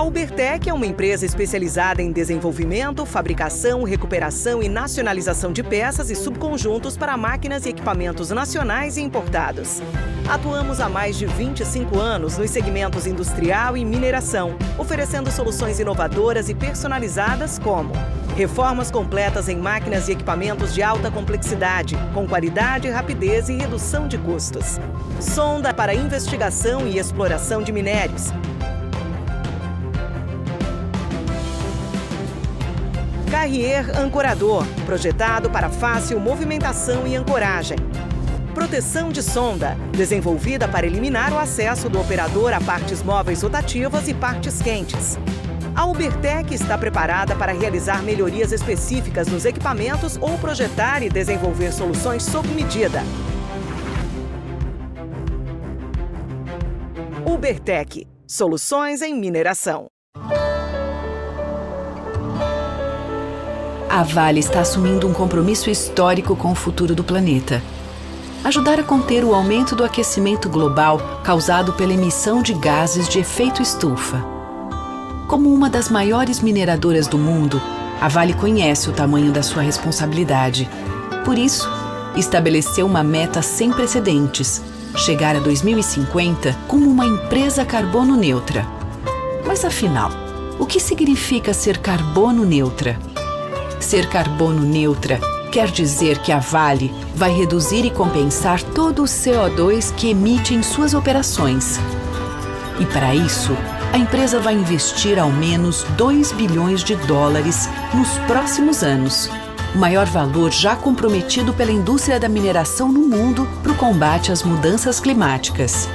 Ubertech é uma empresa especializada em desenvolvimento, fabricação, recuperação e nacionalização de peças e subconjuntos para máquinas e equipamentos nacionais e importados. Atuamos há mais de 25 anos nos segmentos industrial e mineração, oferecendo soluções inovadoras e personalizadas como reformas completas em máquinas e equipamentos de alta complexidade, com qualidade, rapidez e redução de custos. Sonda para investigação e exploração de minérios. Carrier ancorador, projetado para fácil movimentação e ancoragem. Proteção de sonda, desenvolvida para eliminar o acesso do operador a partes móveis rotativas e partes quentes. A Ubertech está preparada para realizar melhorias específicas nos equipamentos ou projetar e desenvolver soluções sob medida. Ubertech, soluções em mineração. A Vale está assumindo um compromisso histórico com o futuro do planeta. Ajudar a conter o aumento do aquecimento global causado pela emissão de gases de efeito estufa. Como uma das maiores mineradoras do mundo, a Vale conhece o tamanho da sua responsabilidade. Por isso, estabeleceu uma meta sem precedentes: chegar a 2050 como uma empresa carbono neutra. Mas afinal, o que significa ser carbono neutra? Ser carbono neutra quer dizer que a Vale vai reduzir e compensar todo o CO2 que emite em suas operações. E para isso, a empresa vai investir ao menos 2 bilhões de dólares nos próximos anos, o maior valor já comprometido pela indústria da mineração no mundo para o combate às mudanças climáticas.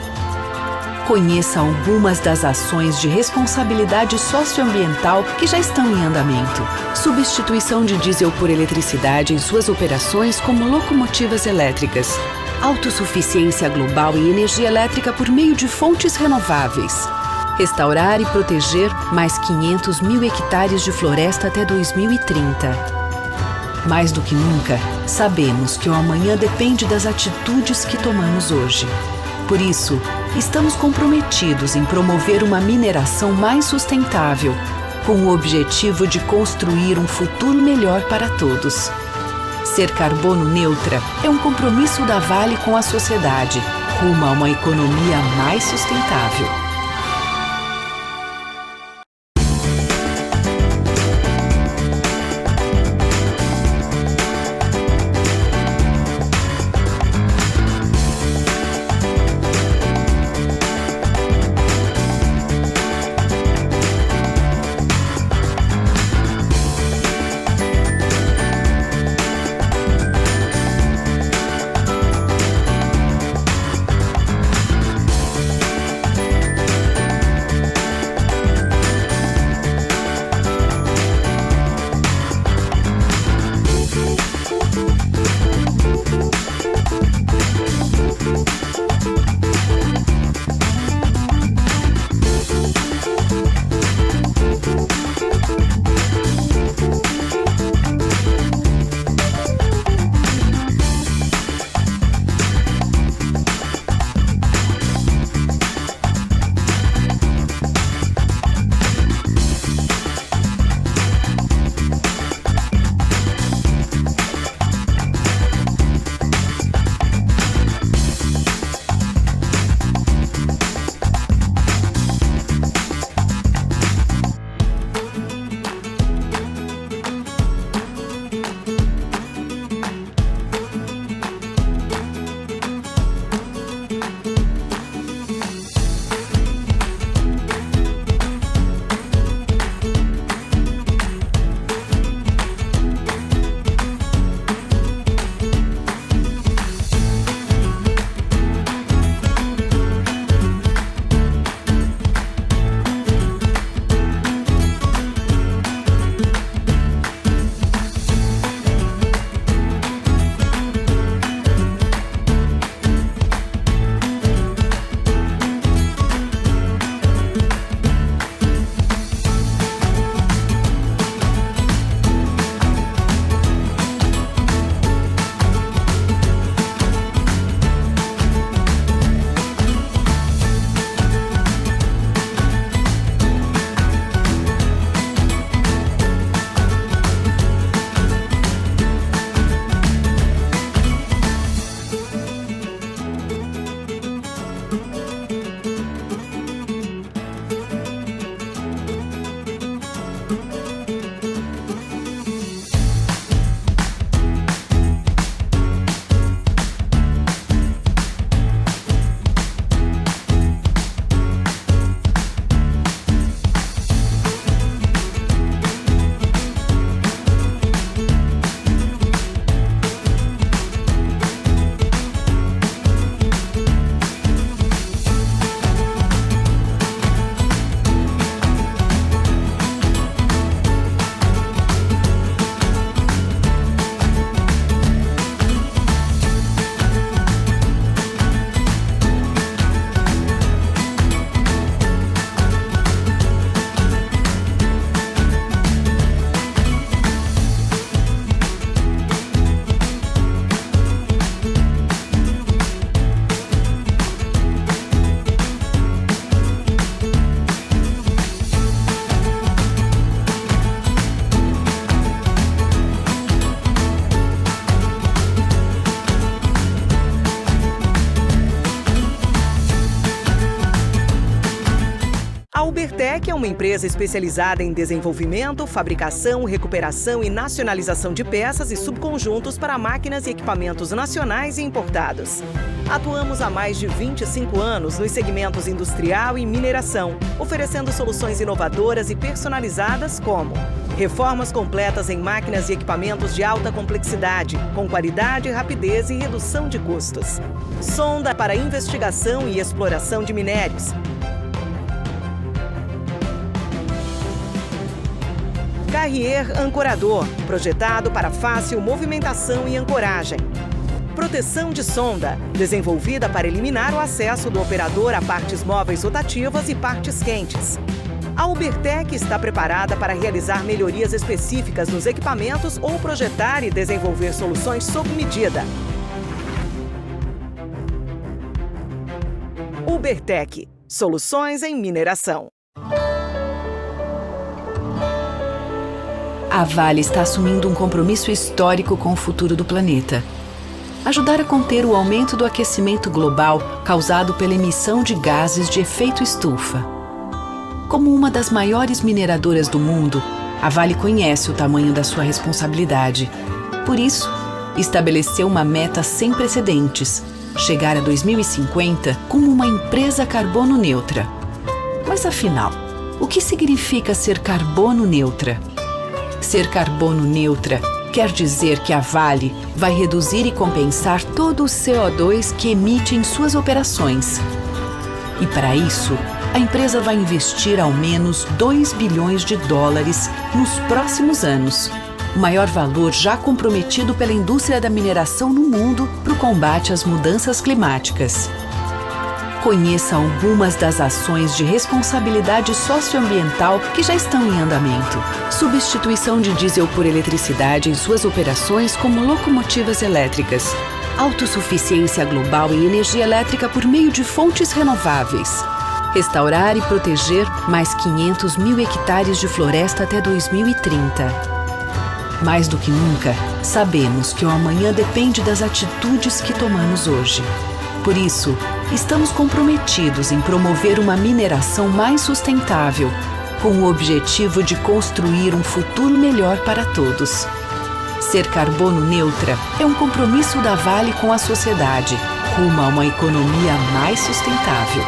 Conheça algumas das ações de responsabilidade socioambiental que já estão em andamento. Substituição de diesel por eletricidade em suas operações como locomotivas elétricas. Autossuficiência global em energia elétrica por meio de fontes renováveis. Restaurar e proteger mais 500 mil hectares de floresta até 2030. Mais do que nunca, sabemos que o amanhã depende das atitudes que tomamos hoje. Por isso, estamos comprometidos em promover uma mineração mais sustentável, com o objetivo de construir um futuro melhor para todos. Ser carbono neutra é um compromisso da Vale com a sociedade, rumo a uma economia mais sustentável. A Ubertec é uma empresa especializada em desenvolvimento, fabricação, recuperação e nacionalização de peças e subconjuntos para máquinas e equipamentos nacionais e importados. Atuamos há mais de 25 anos nos segmentos industrial e mineração, oferecendo soluções inovadoras e personalizadas como reformas completas em máquinas e equipamentos de alta complexidade, com qualidade, rapidez e redução de custos. Sonda para investigação e exploração de minérios. Carrier ancorador, projetado para fácil movimentação e ancoragem. Proteção de sonda, desenvolvida para eliminar o acesso do operador a partes móveis rotativas e partes quentes. A Ubertec está preparada para realizar melhorias específicas nos equipamentos ou projetar e desenvolver soluções sob medida. Ubertec, soluções em mineração. A Vale está assumindo um compromisso histórico com o futuro do planeta. Ajudar a conter o aumento do aquecimento global causado pela emissão de gases de efeito estufa. Como uma das maiores mineradoras do mundo, a Vale conhece o tamanho da sua responsabilidade. Por isso, estabeleceu uma meta sem precedentes: chegar a 2050 como uma empresa carbono neutra. Mas afinal, o que significa ser carbono neutra? Ser carbono neutra quer dizer que a Vale vai reduzir e compensar todo o CO2 que emite em suas operações. E para isso, a empresa vai investir ao menos 2 bilhões de dólares nos próximos anos, o maior valor já comprometido pela indústria da mineração no mundo para o combate às mudanças climáticas. Conheça algumas das ações de responsabilidade socioambiental que já estão em andamento. Substituição de diesel por eletricidade em suas operações como locomotivas elétricas. Autossuficiência global em energia elétrica por meio de fontes renováveis. Restaurar e proteger mais 500 mil hectares de floresta até 2030. Mais do que nunca, sabemos que o amanhã depende das atitudes que tomamos hoje. Por isso, estamos comprometidos em promover uma mineração mais sustentável, com o objetivo de construir um futuro melhor para todos. Ser carbono neutra é um compromisso da Vale com a sociedade, rumo a uma economia mais sustentável.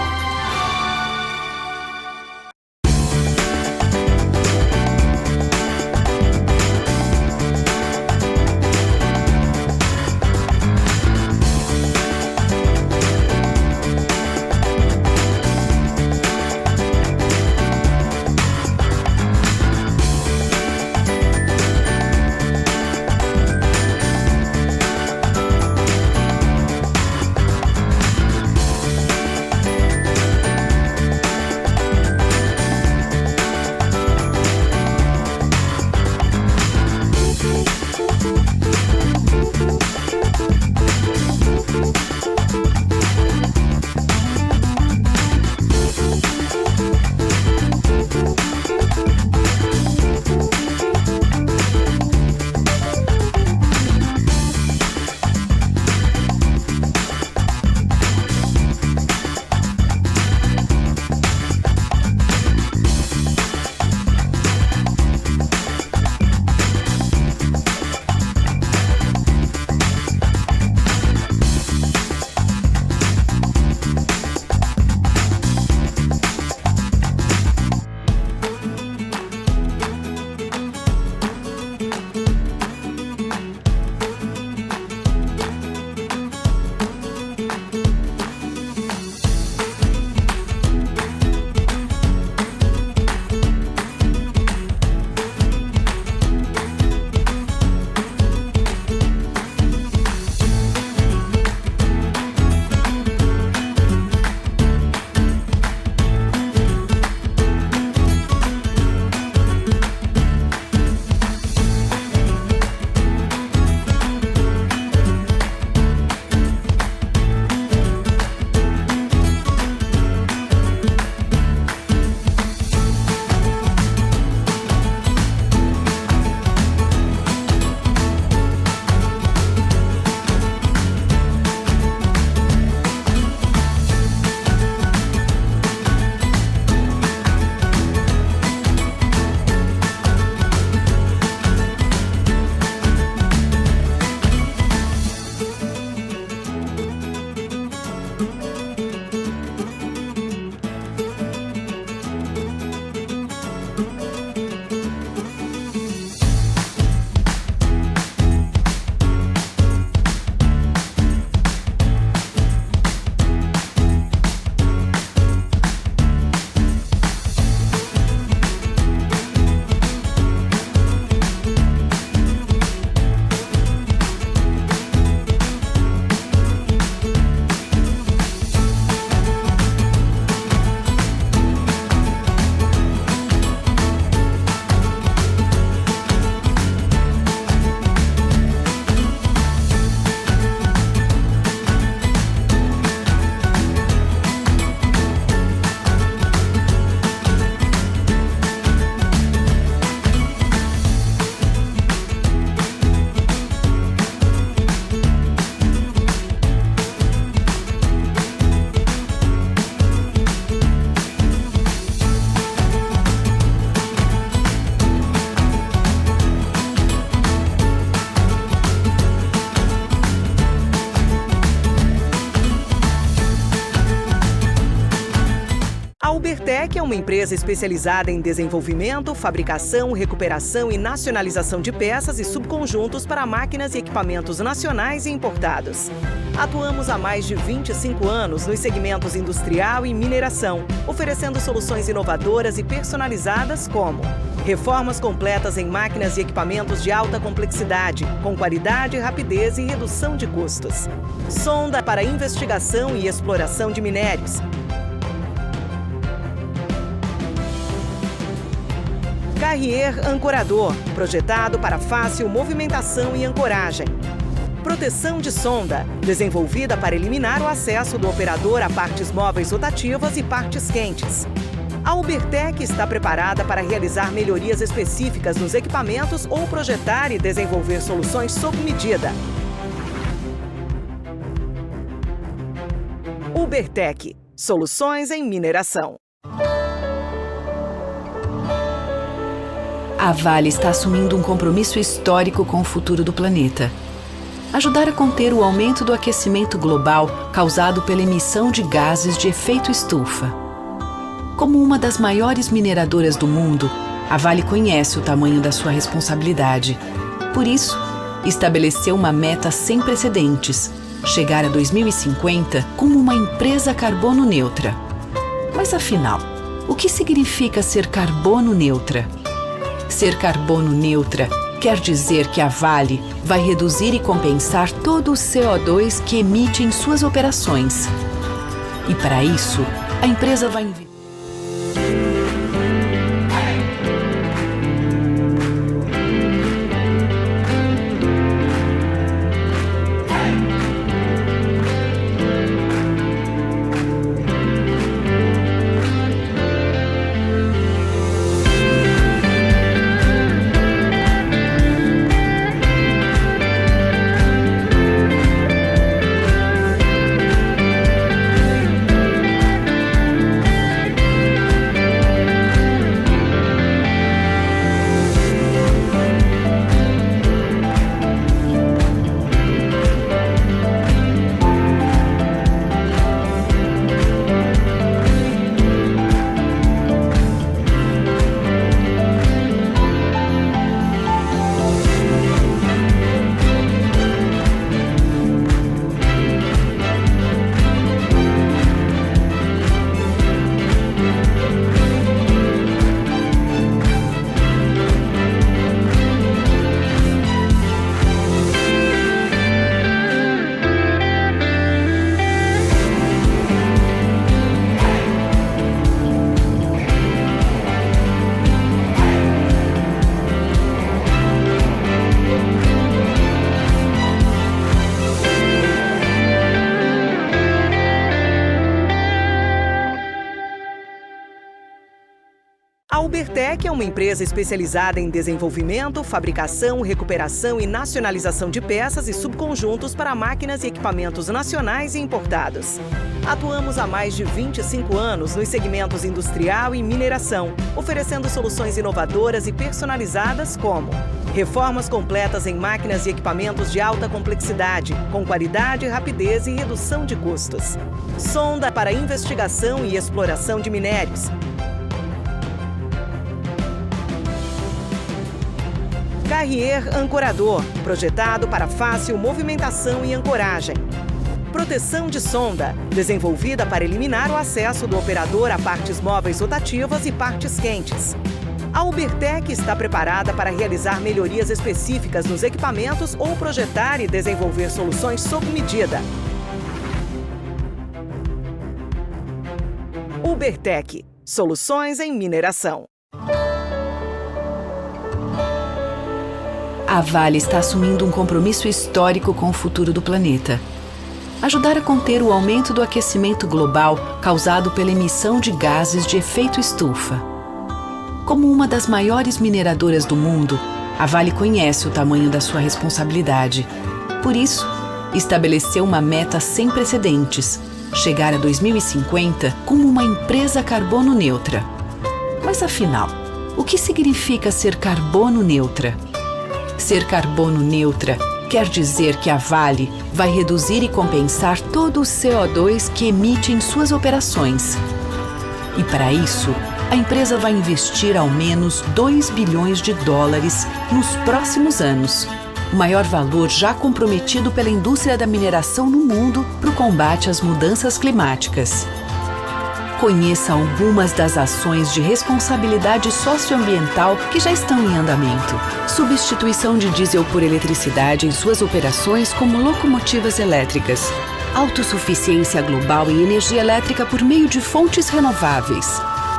Ubertec é uma empresa especializada em desenvolvimento, fabricação, recuperação e nacionalização de peças e subconjuntos para máquinas e equipamentos nacionais e importados. Atuamos há mais de 25 anos nos segmentos industrial e mineração, oferecendo soluções inovadoras e personalizadas como reformas completas em máquinas e equipamentos de alta complexidade, com qualidade, rapidez e redução de custos. Sonda para investigação e exploração de minérios. Carrier ancorador, projetado para fácil movimentação e ancoragem. Proteção de sonda, desenvolvida para eliminar o acesso do operador a partes móveis rotativas e partes quentes. A Ubertec está preparada para realizar melhorias específicas nos equipamentos ou projetar e desenvolver soluções sob medida. Ubertec, soluções em mineração. A Vale está assumindo um compromisso histórico com o futuro do planeta. Ajudar a conter o aumento do aquecimento global causado pela emissão de gases de efeito estufa. Como uma das maiores mineradoras do mundo, a Vale conhece o tamanho da sua responsabilidade. Por isso, estabeleceu uma meta sem precedentes: chegar a 2050 como uma empresa carbono neutra. Mas afinal, o que significa ser carbono neutra? Ser carbono neutra quer dizer que a Vale vai reduzir e compensar todo o CO2 que emite em suas operações. E para isso, a empresa vai investir. A Ubertec é uma empresa especializada em desenvolvimento, fabricação, recuperação e nacionalização de peças e subconjuntos para máquinas e equipamentos nacionais e importados. Atuamos há mais de 25 anos nos segmentos industrial e mineração, oferecendo soluções inovadoras e personalizadas como reformas completas em máquinas e equipamentos de alta complexidade, com qualidade, rapidez e redução de custos. Sonda para investigação e exploração de minérios. Carrier ancorador, projetado para fácil movimentação e ancoragem. Proteção de sonda, desenvolvida para eliminar o acesso do operador a partes móveis rotativas e partes quentes. A Ubertec está preparada para realizar melhorias específicas nos equipamentos ou projetar e desenvolver soluções sob medida. Ubertec, soluções em mineração. A Vale está assumindo um compromisso histórico com o futuro do planeta. Ajudar a conter o aumento do aquecimento global causado pela emissão de gases de efeito estufa. Como uma das maiores mineradoras do mundo, a Vale conhece o tamanho da sua responsabilidade. Por isso, estabeleceu uma meta sem precedentes: chegar a 2050 como uma empresa carbono neutra. Mas afinal, o que significa ser carbono neutra? Ser carbono neutra quer dizer que a Vale vai reduzir e compensar todo o CO2 que emite em suas operações. E para isso, a empresa vai investir ao menos 2 bilhões de dólares nos próximos anos. O maior valor já comprometido pela indústria da mineração no mundo para o combate às mudanças climáticas. Conheça algumas das ações de responsabilidade socioambiental que já estão em andamento. Substituição de diesel por eletricidade em suas operações como locomotivas elétricas. Autossuficiência global em energia elétrica por meio de fontes renováveis.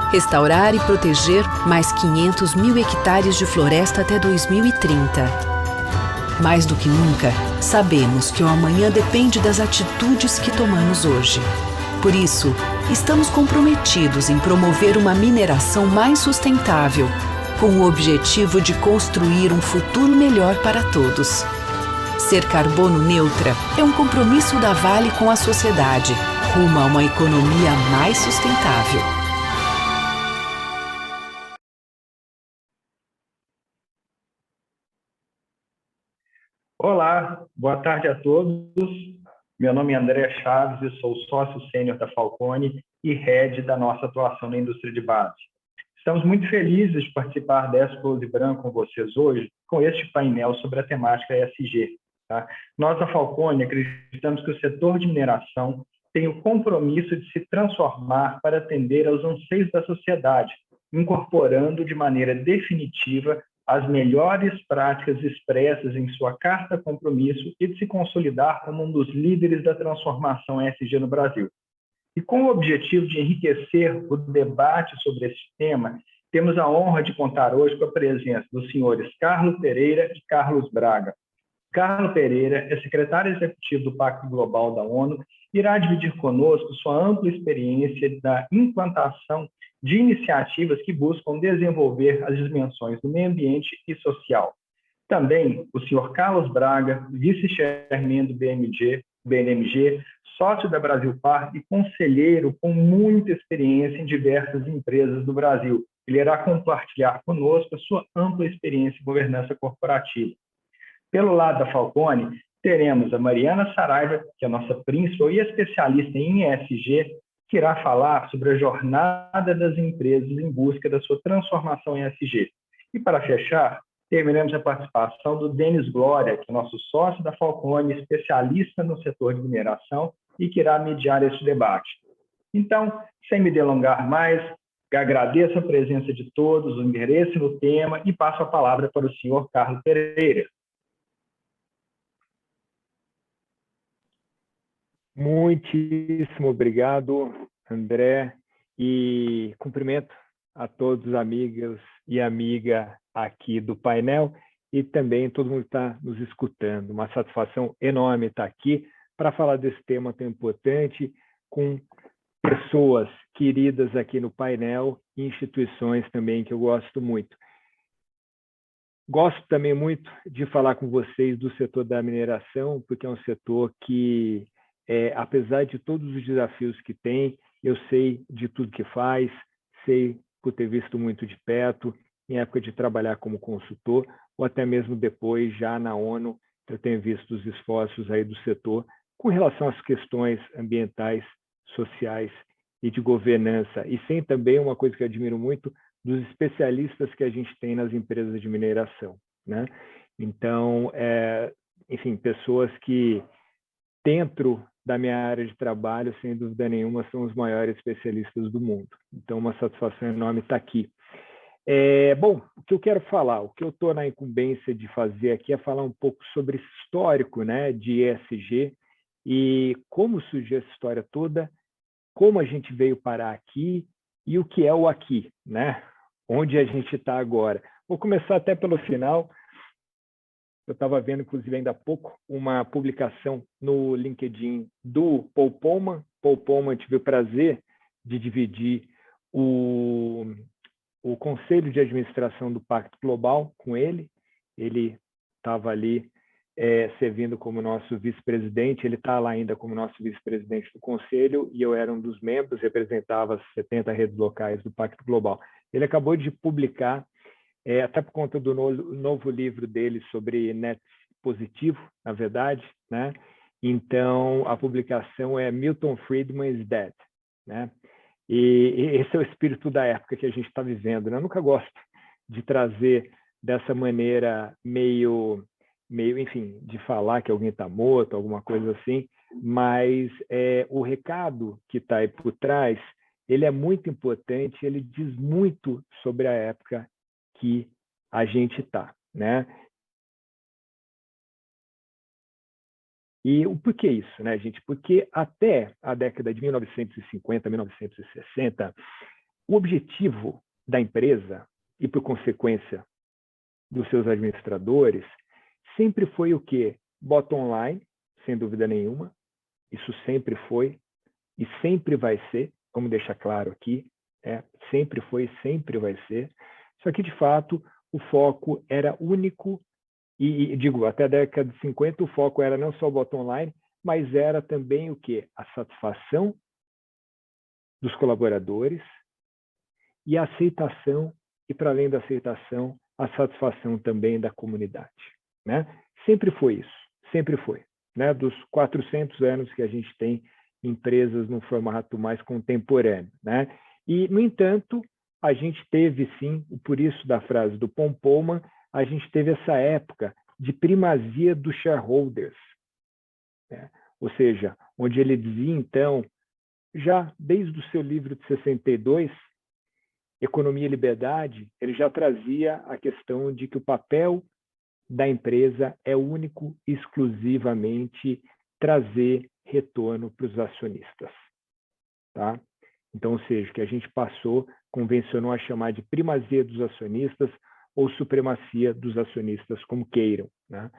Restaurar e proteger mais 500 mil hectares de floresta até 2030. Mais do que nunca, sabemos que o amanhã depende das atitudes que tomamos hoje. Por isso, estamos comprometidos em promover uma mineração mais sustentável, com o objetivo de construir um futuro melhor para todos. Ser carbono neutra é um compromisso da Vale com a sociedade, rumo a uma economia mais sustentável. Olá, boa tarde a todos. Meu nome é André Chaves e sou sócio sênior da Falconi e head da nossa atuação na indústria de base. Estamos muito felizes de participar da Expo Libran com vocês hoje, com este painel sobre a temática ESG. Tá? Nós, da Falconi, acreditamos que o setor de mineração tem o compromisso de se transformar para atender aos anseios da sociedade, incorporando de maneira definitiva as melhores práticas expressas em sua carta compromisso e de se consolidar como um dos líderes da transformação ESG no Brasil. E com o objetivo de enriquecer o debate sobre este tema, temos a honra de contar hoje com a presença dos senhores Carlos Pereira e Carlos Braga. Carlos Pereira é secretário executivo do Pacto Global da ONU e irá dividir conosco sua ampla experiência da implantação de iniciativas que buscam desenvolver as dimensões do meio ambiente e social. Também o senhor Carlos Braga, vice-chairman do BNMG, sócio da Brasil Par e conselheiro com muita experiência em diversas empresas do Brasil. Ele irá compartilhar conosco a sua ampla experiência em governança corporativa. Pelo lado da Falconi, teremos a Mariana Saraiva, que é a nossa principal e especialista em ESG, que irá falar sobre a jornada das empresas em busca da sua transformação em ESG. E para fechar, terminamos a participação do Denis Glória, que é nosso sócio da Falconi, especialista no setor de mineração e que irá mediar este debate. Então, sem me delongar mais, agradeço a presença de todos, o interesse no tema e passo a palavra para o senhor Carlos Pereira. Muitíssimo obrigado, André, e cumprimento a todos os amigos e amiga aqui do painel e também todo mundo que está nos escutando. Uma satisfação enorme estar aqui para falar desse tema tão importante com pessoas queridas aqui no painel e instituições também que eu gosto muito. Gosto também muito de falar com vocês do setor da mineração, porque é um setor que apesar de todos os desafios que tem, eu sei de tudo que faz, sei por ter visto muito de perto, em época de trabalhar como consultor, ou até mesmo depois, já na ONU, eu tenho visto os esforços aí do setor com relação às questões ambientais, sociais e de governança. E sem também uma coisa que eu admiro muito, dos especialistas que a gente tem nas empresas de mineração, né? Então, enfim, pessoas que dentro da minha área de trabalho, sem dúvida nenhuma, são os maiores especialistas do mundo. Então, uma satisfação enorme estar aqui. Bom, o que eu quero falar, o que eu estou na incumbência de fazer aqui é falar um pouco sobre esse histórico, né, de ESG e como surgiu essa história toda, como a gente veio parar aqui e o que é o aqui, né? Onde a gente está agora. Vou começar até pelo final. Eu estava vendo, inclusive, ainda há pouco, uma publicação no LinkedIn do Paul Polman. Paul Polman tive o prazer de dividir o conselho de administração do Pacto Global com ele. Ele estava ali servindo como nosso vice-presidente, ele está lá ainda como nosso vice-presidente do conselho, e eu era um dos membros, representava as 70 redes locais do Pacto Global. Ele acabou de publicar, até por conta do novo livro dele sobre net positivo, na verdade, né? Então, a publicação é Milton Friedman is Dead, né? E esse é o espírito da época que a gente está vivendo, né? Eu nunca gosto de trazer dessa maneira meio, enfim, de falar que alguém está morto, alguma coisa assim, mas o recado que está aí por trás, ele é muito importante, ele diz muito sobre a época que a gente está, né? E o porquê isso, né, gente? Porque até a década de 1950, 1960, o objetivo da empresa e, por consequência, dos seus administradores, sempre foi o quê? Bottom line, sem dúvida nenhuma. Isso sempre foi e sempre vai ser, vamos deixar claro aqui, sempre foi e sempre vai ser. Só que, de fato, o foco era único e digo, até a década de 50, o foco era não só o bottom line, mas era também o quê? A satisfação dos colaboradores e a aceitação, e para além da aceitação, a satisfação também da comunidade, né? Sempre foi isso, sempre foi, né? Dos 400 anos que a gente tem empresas num formato mais contemporâneo, né? E, no entanto, a gente teve, sim, por isso da frase do Paul Polman, a gente teve essa época de primazia dos shareholders, né? Ou seja, onde ele dizia, então, já desde o seu livro de 62, Economia e Liberdade, ele já trazia a questão de que o papel da empresa é único e exclusivamente trazer retorno para os acionistas, tá? Então, ou seja, que a gente convencionou a chamar de primazia dos acionistas ou supremacia dos acionistas, como queiram, né?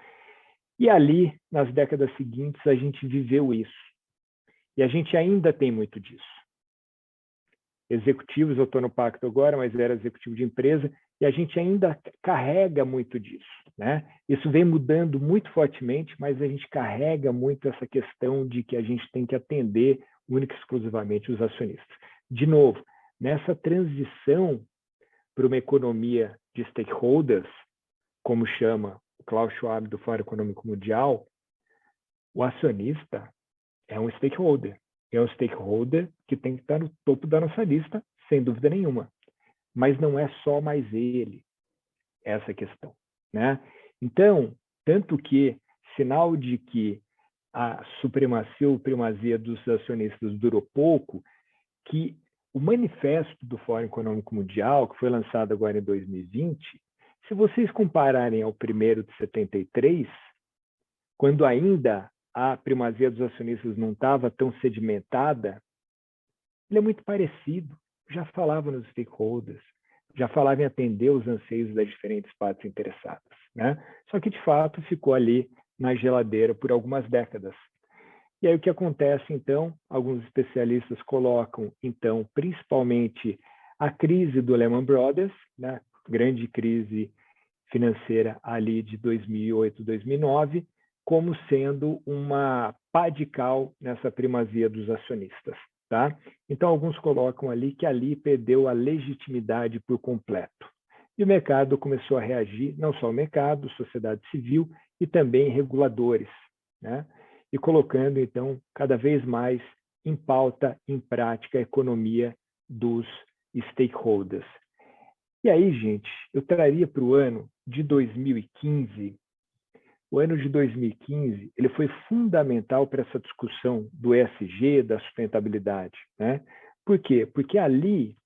E ali, nas décadas seguintes, a gente viveu isso. E a gente ainda tem muito disso. Executivos, eu estou no pacto agora, mas era executivo de empresa, e a gente ainda carrega muito disso, né? Isso vem mudando muito fortemente, mas a gente carrega muito essa questão de que a gente tem que atender única e exclusivamente os acionistas. De novo, nessa transição para uma economia de stakeholders, como chama o Klaus Schwab do Fórum Econômico Mundial, o acionista é um stakeholder. É um stakeholder que tem que estar no topo da nossa lista, sem dúvida nenhuma. Mas não é só mais ele, essa questão, né? Então, tanto que, sinal de que a supremacia ou primazia dos acionistas durou pouco, que o manifesto do Fórum Econômico Mundial, que foi lançado agora em 2020, se vocês compararem ao primeiro de 73, quando ainda a primazia dos acionistas não estava tão sedimentada, ele é muito parecido. Já falava nos stakeholders, já falava em atender os anseios das diferentes partes interessadas, né? Só que, de fato, ficou ali na geladeira por algumas décadas. E aí o que acontece, então, alguns especialistas colocam, então, principalmente a crise do Lehman Brothers, né? Grande crise financeira ali de 2008, 2009, como sendo uma pá de cal nessa primazia dos acionistas, tá? Então, alguns colocam ali que ali perdeu a legitimidade por completo. E o mercado começou a reagir, não só o mercado, sociedade civil e também reguladores, né? E colocando, então, cada vez mais em pauta, em prática, a economia dos stakeholders. E aí, gente, eu traria para o ano de 2015. O ano de 2015 ele foi fundamental para essa discussão do ESG, da sustentabilidade, né? Por quê? Porque ali,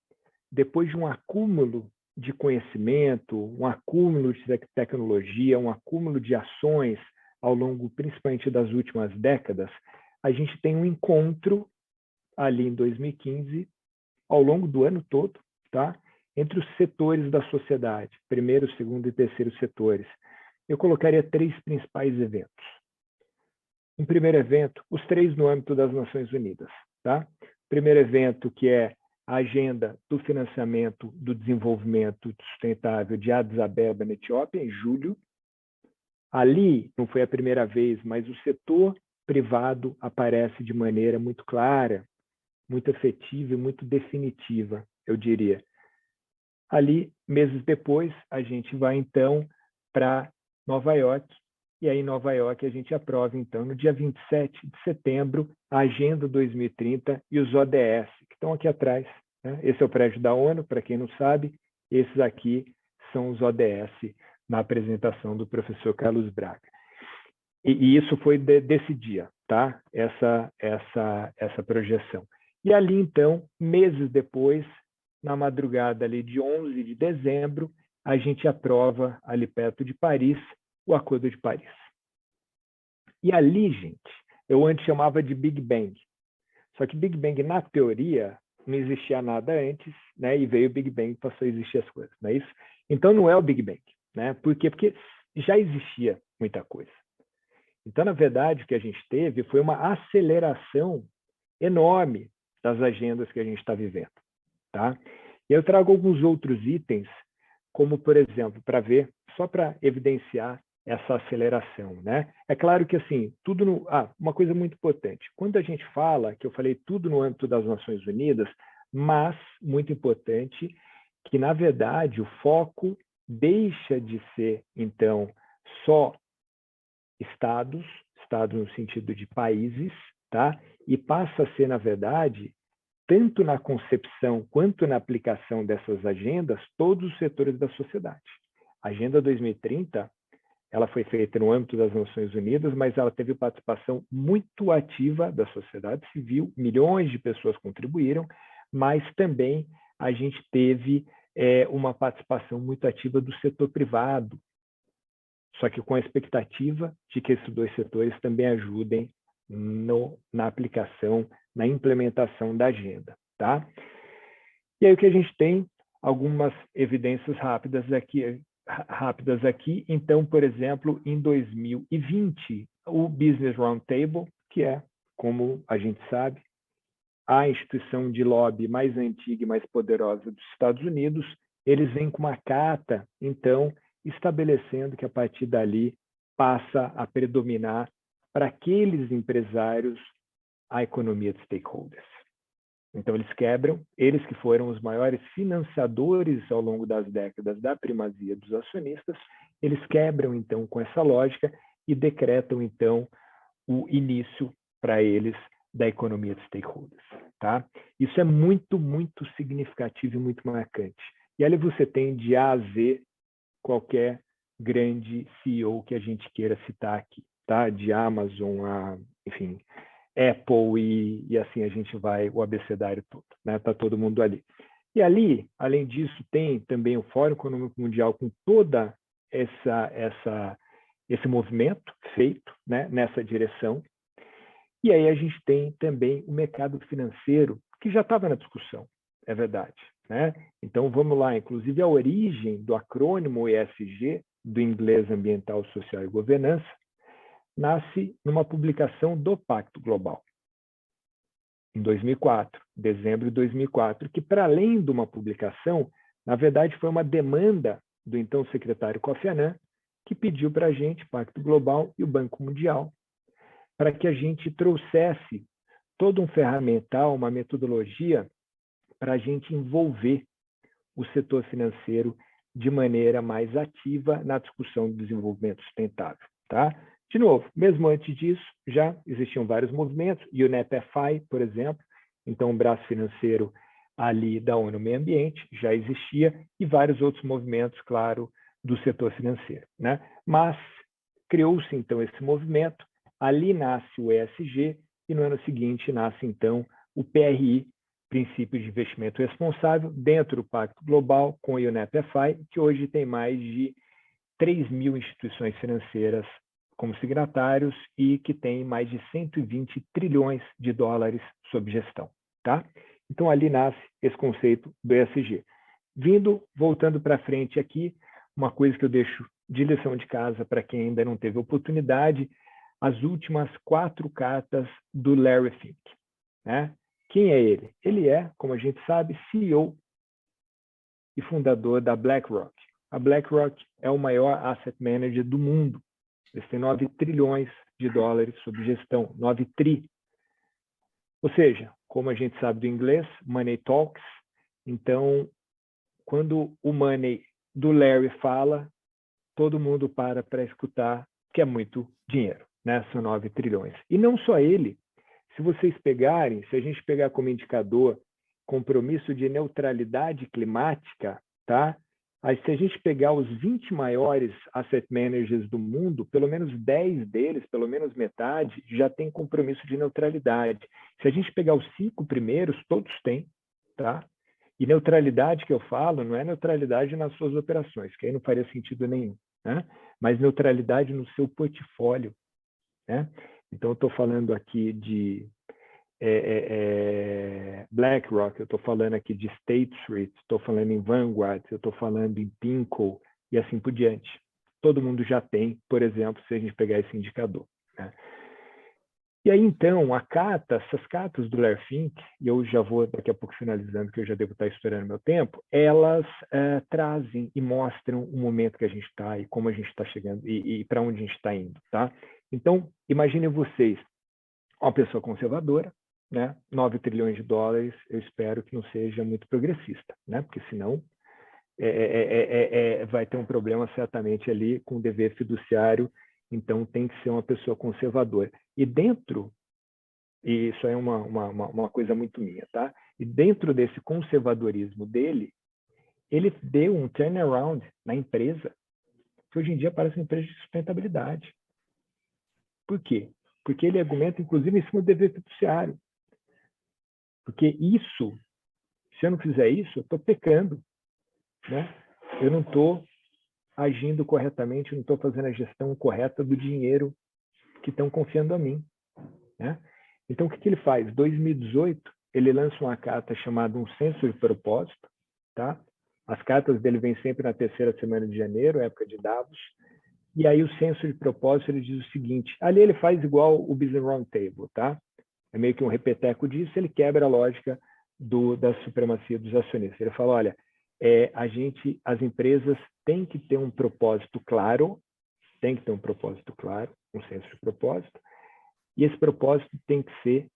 depois de um acúmulo de conhecimento, um acúmulo de tecnologia, um acúmulo de ações ao longo, principalmente das últimas décadas, a gente tem um encontro ali em 2015, ao longo do ano todo, tá? Entre os setores da sociedade, primeiro, segundo e terceiro setores. Eu colocaria 3 principais eventos. Um primeiro evento, os 3 no âmbito das Nações Unidas, tá? Primeiro evento, que é a agenda do financiamento do desenvolvimento sustentável de Addis Abeba, na Etiópia, em julho. Ali, não foi a primeira vez, mas o setor privado aparece de maneira muito clara, muito efetiva e muito definitiva, eu diria. Ali, meses depois, a gente vai, então, para Nova York, e aí em Nova York a gente aprova, então, no dia 27 de setembro, a Agenda 2030 e os ODS, que estão aqui atrás, né? Esse é o prédio da ONU, para quem não sabe, esses aqui são os ODS na apresentação do professor Carlos Braga. E isso foi desse dia, tá? Essa projeção. E ali, então, meses depois, na madrugada ali de 11 de dezembro, a gente aprova, ali perto de Paris, o Acordo de Paris. E ali, gente, eu antes chamava de Big Bang. Só que Big Bang, na teoria, não existia nada antes, né? E veio o Big Bang e passou a existir as coisas, não é isso? Então, não é o Big Bang, né? Por quê? Porque já existia muita coisa. Então, na verdade, o que a gente teve foi uma aceleração enorme das agendas que a gente está vivendo, tá? E eu trago alguns outros itens, como, por exemplo, para ver, só para evidenciar essa aceleração, né? É claro que, assim, tudo no... uma coisa muito importante. Quando a gente fala, que eu falei tudo no âmbito das Nações Unidas, mas, muito importante, que, na verdade, o foco deixa de ser, então, só estados no sentido de países, tá? E passa a ser, na verdade, tanto na concepção quanto na aplicação dessas agendas, todos os setores da sociedade. A Agenda 2030, ela foi feita no âmbito das Nações Unidas, mas ela teve participação muito ativa da sociedade civil, milhões de pessoas contribuíram, mas também a gente teve uma participação muito ativa do setor privado, só que com a expectativa de que esses dois setores também ajudem na aplicação, na implementação da agenda, tá? E aí o que a gente tem? Algumas evidências rápidas aqui. Então, por exemplo, em 2020, o Business Roundtable, que é, como a gente sabe, a instituição de lobby mais antiga e mais poderosa dos Estados Unidos, eles vêm com uma carta, então, estabelecendo que a partir dali passa a predominar para aqueles empresários a economia de stakeholders. Então, eles que foram os maiores financiadores ao longo das décadas da primazia dos acionistas, eles quebram, então, com essa lógica e decretam, então, o início para eles da economia de stakeholders, tá? Isso é muito, muito significativo e muito marcante. E ali você tem de A a Z qualquer grande CEO que a gente queira citar aqui, tá? De Amazon a, enfim, Apple e assim a gente vai, o abecedário todo, né? Tá todo mundo ali. E ali, além disso, tem também o Fórum Econômico Mundial com toda esse movimento feito, né, nessa direção. E aí a gente tem também o mercado financeiro, que já estava na discussão, é verdade, né? Então, vamos lá, inclusive a origem do acrônimo ESG, do inglês Ambiental, Social e Governança, nasce numa publicação do Pacto Global, em 2004, dezembro de 2004, que, para além de uma publicação, na verdade, foi uma demanda do então secretário Kofi Annan, que pediu para a gente, Pacto Global e o Banco Mundial, para que a gente trouxesse todo um ferramental, uma metodologia para a gente envolver o setor financeiro de maneira mais ativa na discussão do desenvolvimento sustentável, tá? De novo, mesmo antes disso, já existiam vários movimentos, o UNEP-FI, por exemplo, então o braço financeiro ali da ONU Meio Ambiente já existia, e vários outros movimentos, claro, do setor financeiro, né? Mas criou-se, então, esse movimento, ali nasce o ESG, e no ano seguinte nasce, então, o PRI, Princípio de Investimento Responsável, dentro do Pacto Global, com o UNEP-FI, que hoje tem mais de 3 mil instituições financeiras como signatários e que tem mais de 120 trilhões de dólares sob gestão, tá? Então, ali nasce esse conceito do ESG. Voltando para frente aqui, uma coisa que eu deixo de lição de casa para quem ainda não teve oportunidade, as últimas 4 cartas do Larry Fink, né? Quem é ele? Ele é, como a gente sabe, CEO e fundador da BlackRock. A BlackRock é o maior asset manager do mundo. Eles têm 9 trilhões de dólares sob gestão, 9 tri. Ou seja, como a gente sabe do inglês, money talks. Então, quando o money do Larry fala, todo mundo para escutar, que é muito dinheiro, né? São 9 trilhões. E não só ele. Se vocês pegarem, se a gente pegar como indicador compromisso de neutralidade climática, tá? Aí, se a gente pegar os 20 maiores asset managers do mundo, pelo menos 10 deles, pelo menos metade, já tem compromisso de neutralidade. Se a gente pegar os 5 primeiros, todos têm, tá? E neutralidade que eu falo não é neutralidade nas suas operações, que aí não faria sentido nenhum, né? Mas neutralidade no seu portfólio, né? Então, eu estou falando aqui de BlackRock, eu estou falando aqui de State Street, estou falando em Vanguard, eu estou falando em PIMCO e assim por diante. Todo mundo já tem, por exemplo, se a gente pegar esse indicador, né? E aí, então, essas cartas do Larry Fink, e eu já vou daqui a pouco finalizando, que eu já devo estar estourando meu tempo, elas trazem e mostram o momento que a gente está e como a gente está chegando e para onde a gente está indo, tá? Então, imaginem vocês, uma pessoa conservadora, né? 9 trilhões de dólares, eu espero que não seja muito progressista, né? Porque senão vai ter um problema certamente ali com o dever fiduciário, então tem que ser uma pessoa conservadora. E isso é uma coisa muito minha, tá? E dentro desse conservadorismo dele, ele deu um turnaround na empresa, que hoje em dia parece uma empresa de sustentabilidade. Por quê? Porque ele argumenta, inclusive, em cima do dever fiduciário. Porque isso, se eu não fizer isso, eu estou pecando, né? Eu não estou agindo corretamente, eu não estou fazendo a gestão correta do dinheiro que estão confiando a mim, né? Então, o que ele faz? Em 2018, ele lança uma carta chamada Um Senso de Propósito, tá? As cartas dele vêm sempre na terceira semana de janeiro, época de Davos. E aí o senso de propósito, ele diz o seguinte, ali ele faz igual o Business Roundtable, tá? É meio que um repeteco disso, ele quebra a lógica da supremacia dos acionistas. Ele fala, olha, as empresas têm que ter um propósito claro, um senso de propósito, e esse propósito tem que ser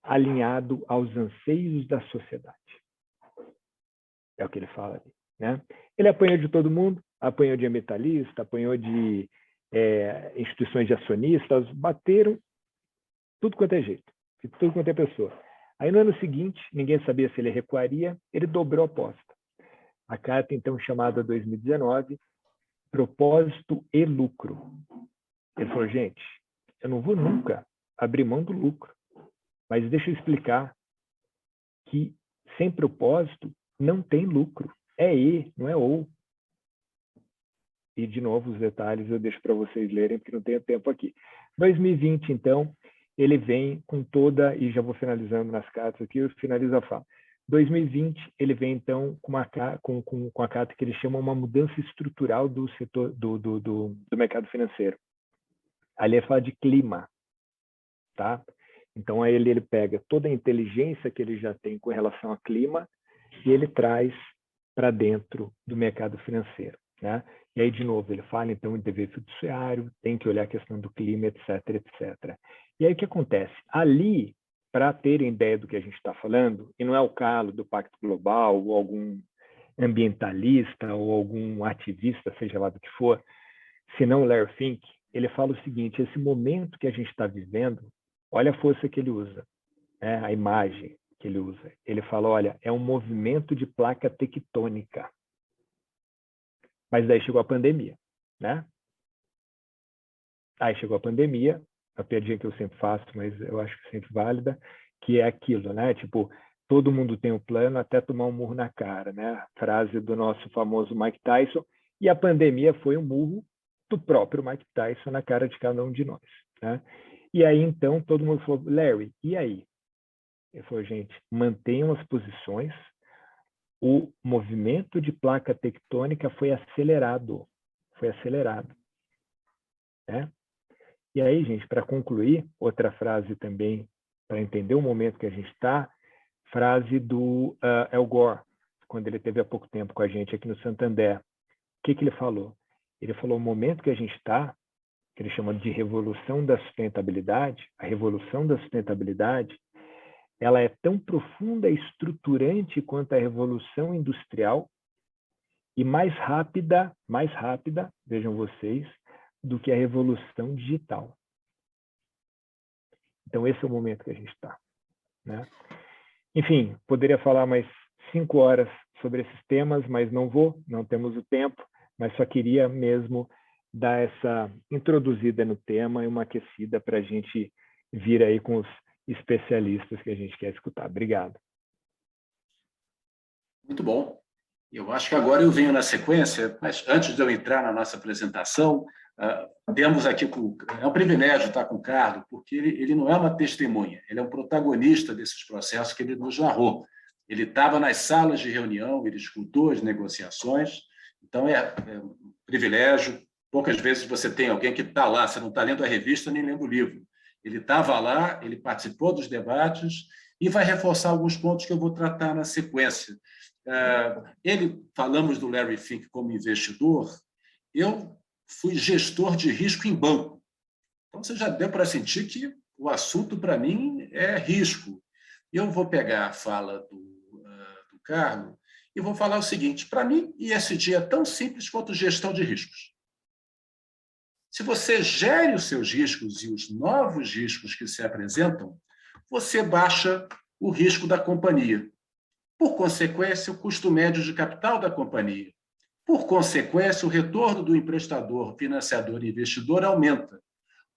alinhado aos anseios da sociedade. É o que ele fala ali, né? Ele apanhou de todo mundo, apanhou de ambientalista, apanhou de instituições de acionistas, bateram tudo quanto é jeito, de tudo quanto é pessoa. Aí no ano seguinte, ninguém sabia se ele recuaria, ele dobrou a aposta. A carta, então, chamada 2019, Propósito e Lucro. Ele falou, gente, eu não vou nunca abrir mão do lucro, mas deixa eu explicar que sem propósito não tem lucro. É E, não é ou. E, de novo, os detalhes eu deixo para vocês lerem, porque não tenho tempo aqui. 2020, então, ele vem com toda, e já vou finalizando nas cartas aqui, eu finalizo a fala. 2020, ele vem, então, com a carta que ele chama uma mudança estrutural do setor, do mercado financeiro. Ali é falar de clima, tá? Então, aí ele pega toda a inteligência que ele já tem com relação a clima e ele traz para dentro do mercado financeiro, né? E aí, de novo, ele fala, então, em dever fiduciário, tem que olhar a questão do clima, etc, etc. E aí, o que acontece? Ali, para terem ideia do que a gente está falando, e não é o caso do Pacto Global, ou algum ambientalista, ou algum ativista, seja lá do que for, senão o Larry Fink, ele fala o seguinte, esse momento que a gente está vivendo, olha a força que ele usa, né? A imagem que ele usa. Ele fala, olha, é um movimento de placa tectônica. Mas daí chegou a pandemia, né? Aí chegou a pandemia, a piadinha que eu sempre faço, mas eu acho que sempre válida, que é aquilo, né? Tipo, todo mundo tem um plano até tomar um murro na cara, né? A frase do nosso famoso Mike Tyson, e a pandemia foi um murro do próprio Mike Tyson na cara de cada um de nós, né? E aí, então, todo mundo falou, Larry, e aí? Ele falou, gente, mantenham as posições, o movimento de placa tectônica foi acelerado, né? E aí, gente, para concluir, outra frase também, para entender o momento que a gente está, frase do Al Gore, quando ele esteve há pouco tempo com a gente aqui no Santander. O que ele falou? Ele falou, o momento que a gente está, que ele chama de revolução da sustentabilidade, a revolução da sustentabilidade, ela é tão profunda e estruturante quanto a revolução industrial e mais rápida, vejam vocês, do que a revolução digital. Então, esse é o momento que a gente está, né? Enfim, poderia falar mais 5 horas sobre esses temas, mas não vou, não temos o tempo, mas só queria mesmo dar essa introduzida no tema e uma aquecida para a gente vir aí com os especialistas que a gente quer escutar. Obrigado. Muito bom. Eu acho que agora eu venho na sequência, mas antes de eu entrar na nossa apresentação, temos aqui, é um privilégio estar com o Carlos, porque ele não é uma testemunha, ele é um protagonista desses processos que ele nos narrou. Ele estava nas salas de reunião, ele escutou as negociações, então é um privilégio. Poucas vezes você tem alguém que está lá, você não está lendo a revista nem lendo o livro. Ele estava lá, ele participou dos debates e vai reforçar alguns pontos que eu vou tratar na sequência. Falamos do Larry Fink como investidor, eu fui gestor de risco em banco. Então, você já deu para sentir que o assunto, para mim, é risco. Eu vou pegar a fala do Carlos e vou falar o seguinte: para mim, ESG é tão simples quanto gestão de riscos. Se você gere os seus riscos e os novos riscos que se apresentam, você baixa o risco da companhia. Por consequência, o custo médio de capital da companhia. Por consequência, o retorno do emprestador, financiador e investidor aumenta.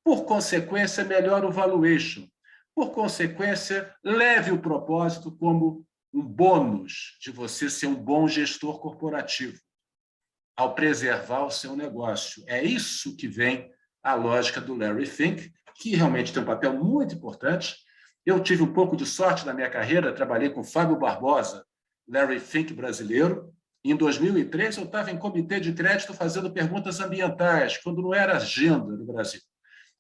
Por consequência, melhora o valuation. Por consequência, leve o propósito como um bônus de você ser um bom gestor corporativo, ao preservar o seu negócio. É isso que vem a lógica do Larry Fink, que realmente tem um papel muito importante. Eu tive um pouco de sorte na minha carreira, trabalhei com Fábio Barbosa, Larry Fink brasileiro. Em 2003, eu estava em comitê de crédito fazendo perguntas ambientais, quando não era agenda no Brasil.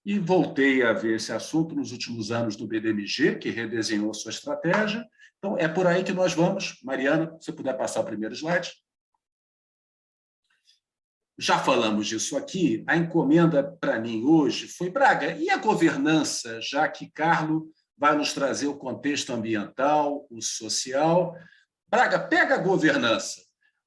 E voltei a ver esse assunto nos últimos anos do BDMG, que redesenhou sua estratégia. Então, é por aí que nós vamos. Mariana, se puder passar o primeiro slide. Já falamos disso aqui. A encomenda para mim hoje foi, Braga, e a governança, já que Carlos vai nos trazer o contexto ambiental, o social. Braga, pega a governança.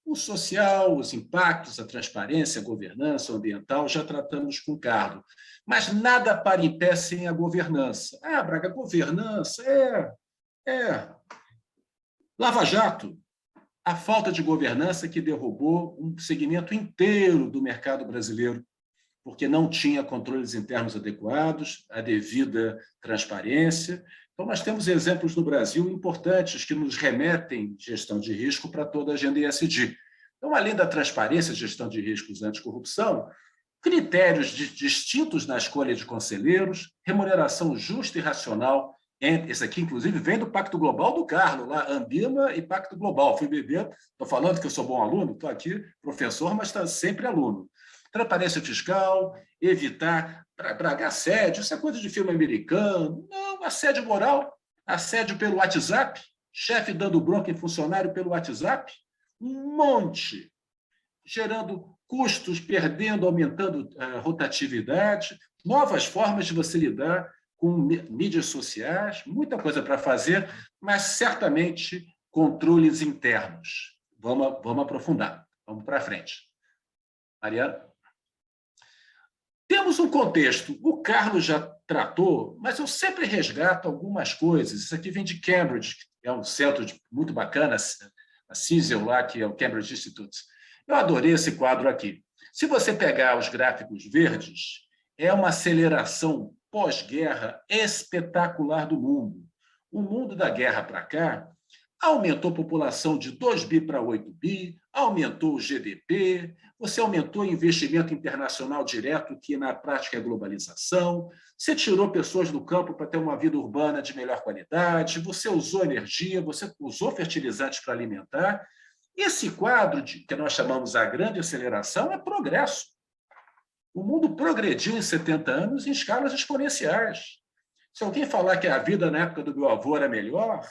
O social, os impactos, a transparência, a governança, o ambiental, já tratamos com o Carlos. Mas nada para em pé sem a governança. Braga, governança Lava Jato. A falta de governança que derrubou um segmento inteiro do mercado brasileiro, porque não tinha controles internos adequados, a devida transparência. Então, nós temos exemplos no Brasil importantes que nos remetem gestão de risco para toda a agenda ESG. Então, além da transparência, gestão de riscos e anticorrupção, critérios distintos na escolha de conselheiros, remuneração justa e racional. Esse aqui, inclusive, vem do Pacto Global do Carlos, lá, Ambima e Pacto Global. Fui beber, estou falando que eu sou bom aluno, estou aqui, professor, mas está sempre aluno. Transparência fiscal, evitar Braga assédio, isso é coisa de filme americano. Não, assédio moral, assédio pelo WhatsApp, chefe dando bronca em funcionário pelo WhatsApp, um monte, gerando custos, perdendo, aumentando a rotatividade, novas formas de você lidar com mídias sociais, muita coisa para fazer, mas certamente controles internos. Vamos aprofundar, vamos para frente. Mariana? Temos um contexto, o Carlos já tratou, mas eu sempre resgato algumas coisas. Isso aqui vem de Cambridge, que é um centro muito bacana, a CISL lá, que é o Cambridge Institute. Eu adorei esse quadro aqui. Se você pegar os gráficos verdes, é uma aceleração pós-guerra espetacular do mundo. O mundo da guerra para cá aumentou a população de 2 bi para 8 bi, aumentou o GDP, você aumentou o investimento internacional direto, que na prática é globalização, você tirou pessoas do campo para ter uma vida urbana de melhor qualidade, você usou energia, você usou fertilizantes para alimentar. Esse quadro que nós chamamos a grande aceleração é progresso. O mundo progrediu em 70 anos em escalas exponenciais. Se alguém falar que a vida na época do meu avô era melhor,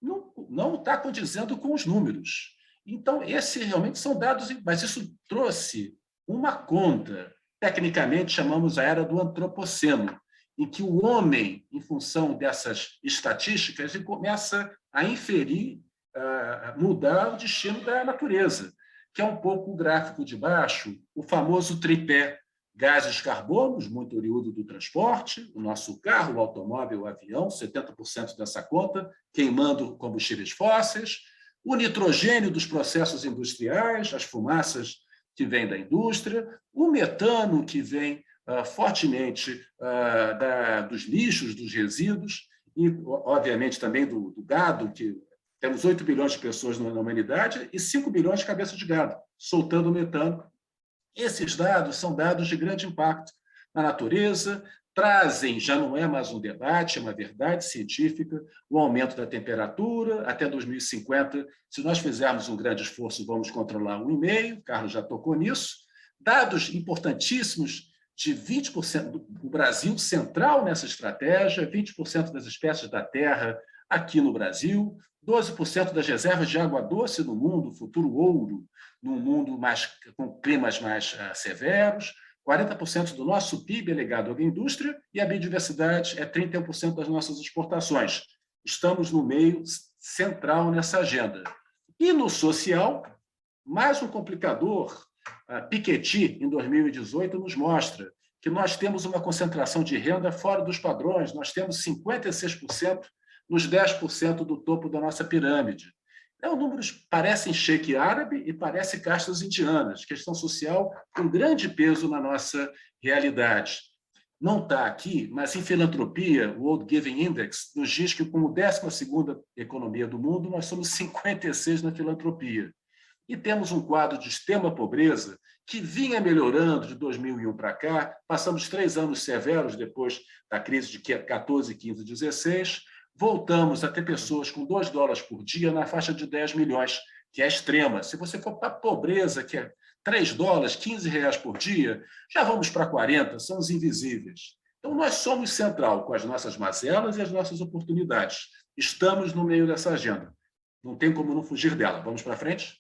não está condizendo com os números. Então, esses realmente são dados, mas isso trouxe uma conta, tecnicamente chamamos a era do antropoceno, em que o homem, em função dessas estatísticas, ele começa a inferir, a mudar o destino da natureza, que é um pouco o gráfico de baixo, o famoso tripé gases carbonos, muito oriundo do transporte, o nosso carro, o automóvel, o avião, 70% dessa conta, queimando combustíveis fósseis, o nitrogênio dos processos industriais, as fumaças que vêm da indústria, o metano que vem fortemente dos lixos, dos resíduos, e, obviamente, também do gado, que temos 8 bilhões de pessoas na humanidade e 5 bilhões de cabeças de gado, soltando metano. Esses dados são dados de grande impacto na natureza, trazem, já não é mais um debate, é uma verdade científica, o aumento da temperatura. Até 2050, se nós fizermos um grande esforço, vamos controlar 1,5, Carlos já tocou nisso. Dados importantíssimos de 20% do Brasil central nessa estratégia, 20% das espécies da terra aqui no Brasil, 12% das reservas de água doce no mundo, futuro ouro, num mundo com climas mais severos, 40% do nosso PIB é ligado à indústria e a biodiversidade é 31% das nossas exportações. Estamos no meio central nessa agenda. E no social, mais um complicador, Piketty, em 2018, nos mostra que nós temos uma concentração de renda fora dos padrões, nós temos 56% nos 10% do topo da nossa pirâmide. Então, números parecem cheque árabe e parecem castas indianas, questão social com grande peso na nossa realidade. Não está aqui, mas em filantropia, o World Giving Index nos diz que, como 12ª economia do mundo, nós somos 56 na filantropia. E temos um quadro de extrema pobreza que vinha melhorando de 2001 para cá, passamos 3 anos severos depois da crise de 14, 15, 16, voltamos a ter pessoas com $2 por dia na faixa de 10 milhões, que é extrema. Se você for para a pobreza, que é $3, R$15 por dia, já vamos para 40, são os invisíveis. Então, nós somos central com as nossas mazelas e as nossas oportunidades. Estamos no meio dessa agenda. Não tem como não fugir dela. Vamos para frente?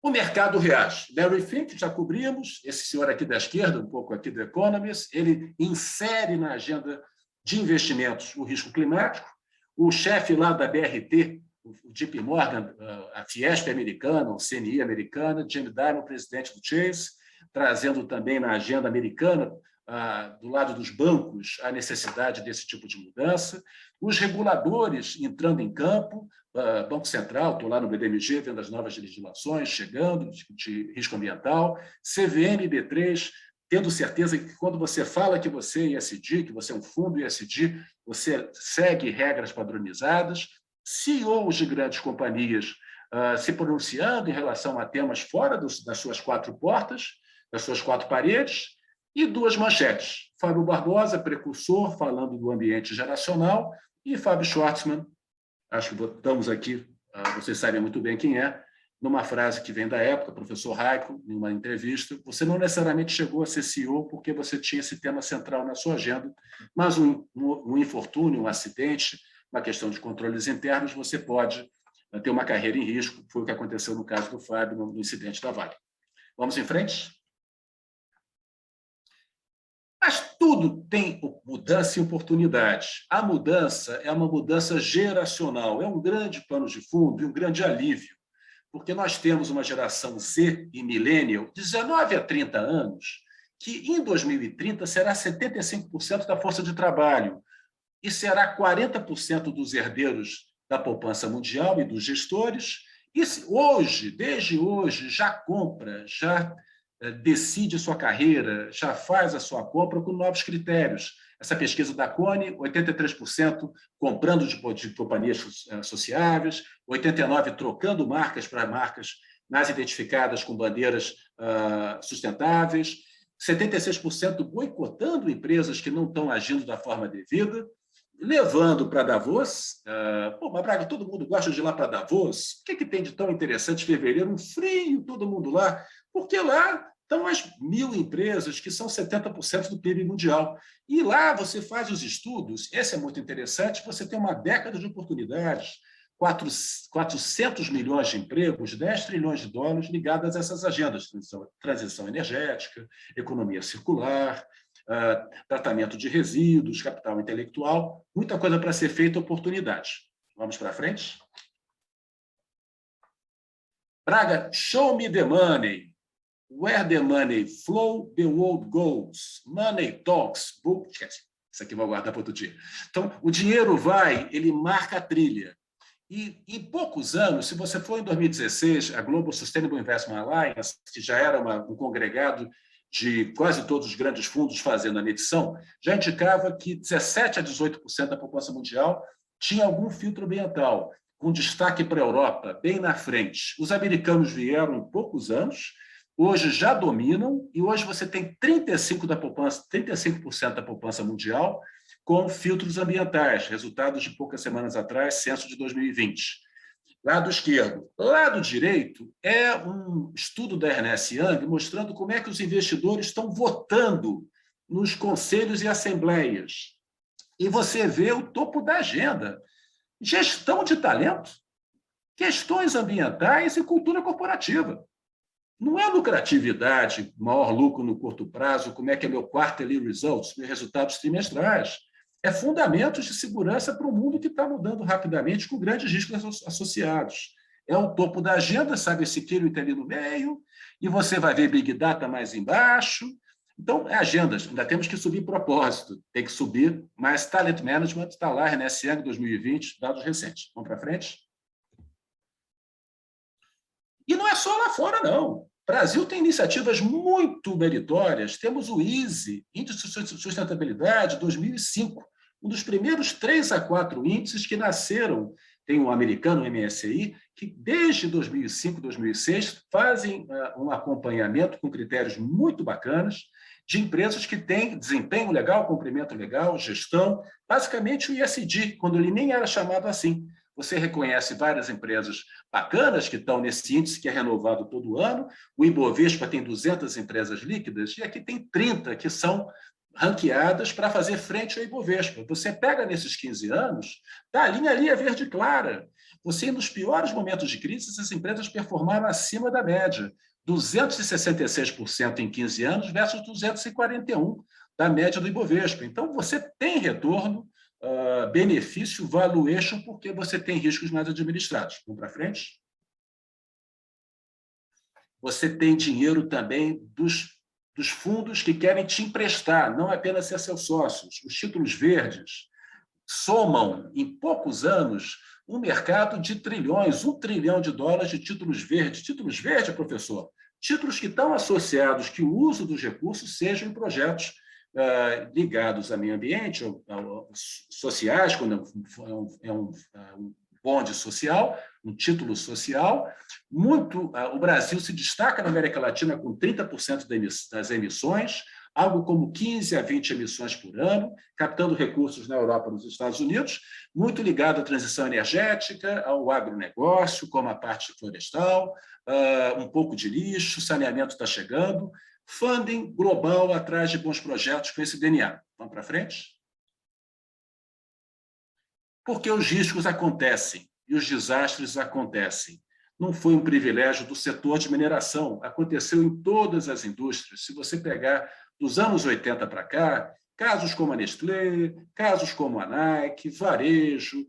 O mercado reage. Larry Fink, já cobrimos, esse senhor aqui da esquerda, um pouco aqui do Economist, ele insere na agenda de investimentos o risco climático. O chefe lá da BRT, o JP Morgan, a Fiesp americana, o CNI americana, Jamie Dimon, presidente do Chase, trazendo também na agenda americana, do lado dos bancos, a necessidade desse tipo de mudança. Os reguladores entrando em campo, Banco Central, estou lá no BDMG, vendo as novas legislações chegando, de risco ambiental, CVM e B3, tendo certeza que quando você fala que você é ESG, que você é um fundo ESG, você segue regras padronizadas, CEOs de grandes companhias se pronunciando em relação a temas fora das suas 4 portas, das suas 4 paredes, e 2 manchetes. Fábio Barbosa, precursor, falando do ambiente geracional, e Fábio Schwartzman, acho que botamos aqui, vocês sabem muito bem quem é, numa frase que vem da época, professor Raico, em uma entrevista, você não necessariamente chegou a ser CEO porque você tinha esse tema central na sua agenda, mas um infortúnio, um acidente, uma questão de controles internos, você pode ter uma carreira em risco, foi o que aconteceu no caso do Fábio, no incidente da Vale. Vamos em frente? Mas tudo tem mudança e oportunidade. A mudança é uma mudança geracional, é um grande pano de fundo e um grande alívio, porque nós temos uma geração Z e millennial, 19 a 30 anos, que em 2030 será 75% da força de trabalho e será 40% dos herdeiros da poupança mundial e dos gestores. E hoje, desde hoje, já compra, já decide sua carreira, já faz a sua compra com novos critérios. Essa pesquisa da Cone, 83% comprando de companhias sociáveis, 89% trocando marcas para marcas mais identificadas com bandeiras sustentáveis, 76% boicotando empresas que não estão agindo da forma devida, levando para Davos. Mas, Braga, todo mundo gosta de ir lá para Davos. O que tem de tão interessante em fevereiro? Um frio, todo mundo lá. Porque lá estão as 1.000 empresas, que são 70% do PIB mundial. E lá você faz os estudos, esse é muito interessante, você tem uma década de oportunidades, 400 milhões de empregos, 10 trilhões de dólares ligados a essas agendas, transição energética, economia circular, tratamento de resíduos, capital intelectual, muita coisa para ser feita, oportunidade. Vamos para frente? Braga, show me the money. Where the money flow, the world goes. Money talks. Book. Isso aqui eu vou guardar para outro dia. Então, o dinheiro vai, ele marca a trilha. E em poucos anos, se você for em 2016, a Global Sustainable Investment Alliance, que já era um congregado de quase todos os grandes fundos fazendo a medição, já indicava que 17% a 18% da população mundial tinha algum filtro ambiental, com destaque para a Europa, bem na frente. Os americanos vieram em poucos anos, hoje já dominam, e hoje você tem 35% da poupança mundial com filtros ambientais, resultados de poucas semanas atrás, censo de 2020. Lado esquerdo. Lado direito é um estudo da Ernst Young mostrando como é que os investidores estão votando nos conselhos e assembleias. E você vê o topo da agenda. Gestão de talento, questões ambientais e cultura corporativa. Não é lucratividade, maior lucro no curto prazo, como é que é meu quarterly results, meus resultados trimestrais. É fundamentos de segurança para um mundo que está mudando rapidamente com grandes riscos associados. É o topo da agenda, sabe, esse quilo ali no meio, e você vai ver Big Data mais embaixo. Então, é agendas, ainda temos que subir propósito, tem que subir, mas Talent Management está lá, Ernst Young 2020, dados recentes. Vamos para frente? E não é só lá fora, não. O Brasil tem iniciativas muito meritórias. Temos o EASY, Índice de Sustentabilidade 2005, um dos primeiros 3 a 4 índices que nasceram. Tem o americano, o MSCI, que desde 2005, 2006 fazem um acompanhamento com critérios muito bacanas de empresas que têm desempenho legal, cumprimento legal, gestão, basicamente o ISD, quando ele nem era chamado assim. Você reconhece várias empresas bacanas que estão nesse índice que é renovado todo ano. O Ibovespa tem 200 empresas líquidas e aqui tem 30 que são ranqueadas para fazer frente ao Ibovespa. Você pega nesses 15 anos, tá, a linha ali é verde clara. Você, nos piores momentos de crise, essas empresas performaram acima da média. 266% em 15 anos versus 241% da média do Ibovespa. Então, você tem retorno, benefício, valuation, porque você tem riscos mais administrados. Vamos para frente? Você tem dinheiro também dos fundos que querem te emprestar, não apenas ser seus sócios. Os títulos verdes somam, em poucos anos, um mercado de trilhões, $1 trilhão de títulos verdes. Títulos verdes, professor? Títulos que estão associados que o uso dos recursos sejam em projetos ligados ao meio ambiente, sociais, quando é um bonde social, um título social. O Brasil se destaca na América Latina com 30% das emissões, algo como 15 a 20 emissões por ano, captando recursos na Europa e nos Estados Unidos, muito ligado à transição energética, ao agronegócio, como a parte florestal, um pouco de lixo, saneamento está chegando, funding global atrás de bons projetos com esse DNA. Vamos para frente? Porque os riscos acontecem e os desastres acontecem. Não foi um privilégio do setor de mineração, aconteceu em todas as indústrias. Se você pegar dos anos 80 para cá, casos como a Nestlé, casos como a Nike, varejo,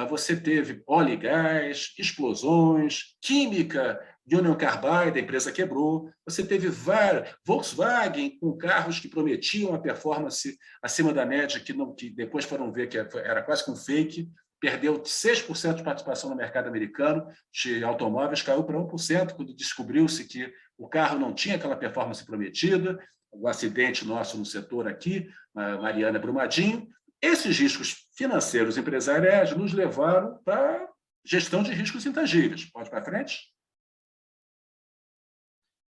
você teve óleo e gás, explosões, química, Union Carbide, a empresa quebrou, você teve Volkswagen com carros que prometiam uma performance acima da média, que depois foram ver que era quase que um fake, perdeu 6% de participação no mercado americano de automóveis, caiu para 1%, quando descobriu-se que o carro não tinha aquela performance prometida, o acidente nosso no setor aqui, Mariana Brumadinho. Esses riscos financeiros empresariais nos levaram para gestão de riscos intangíveis. Pode para frente?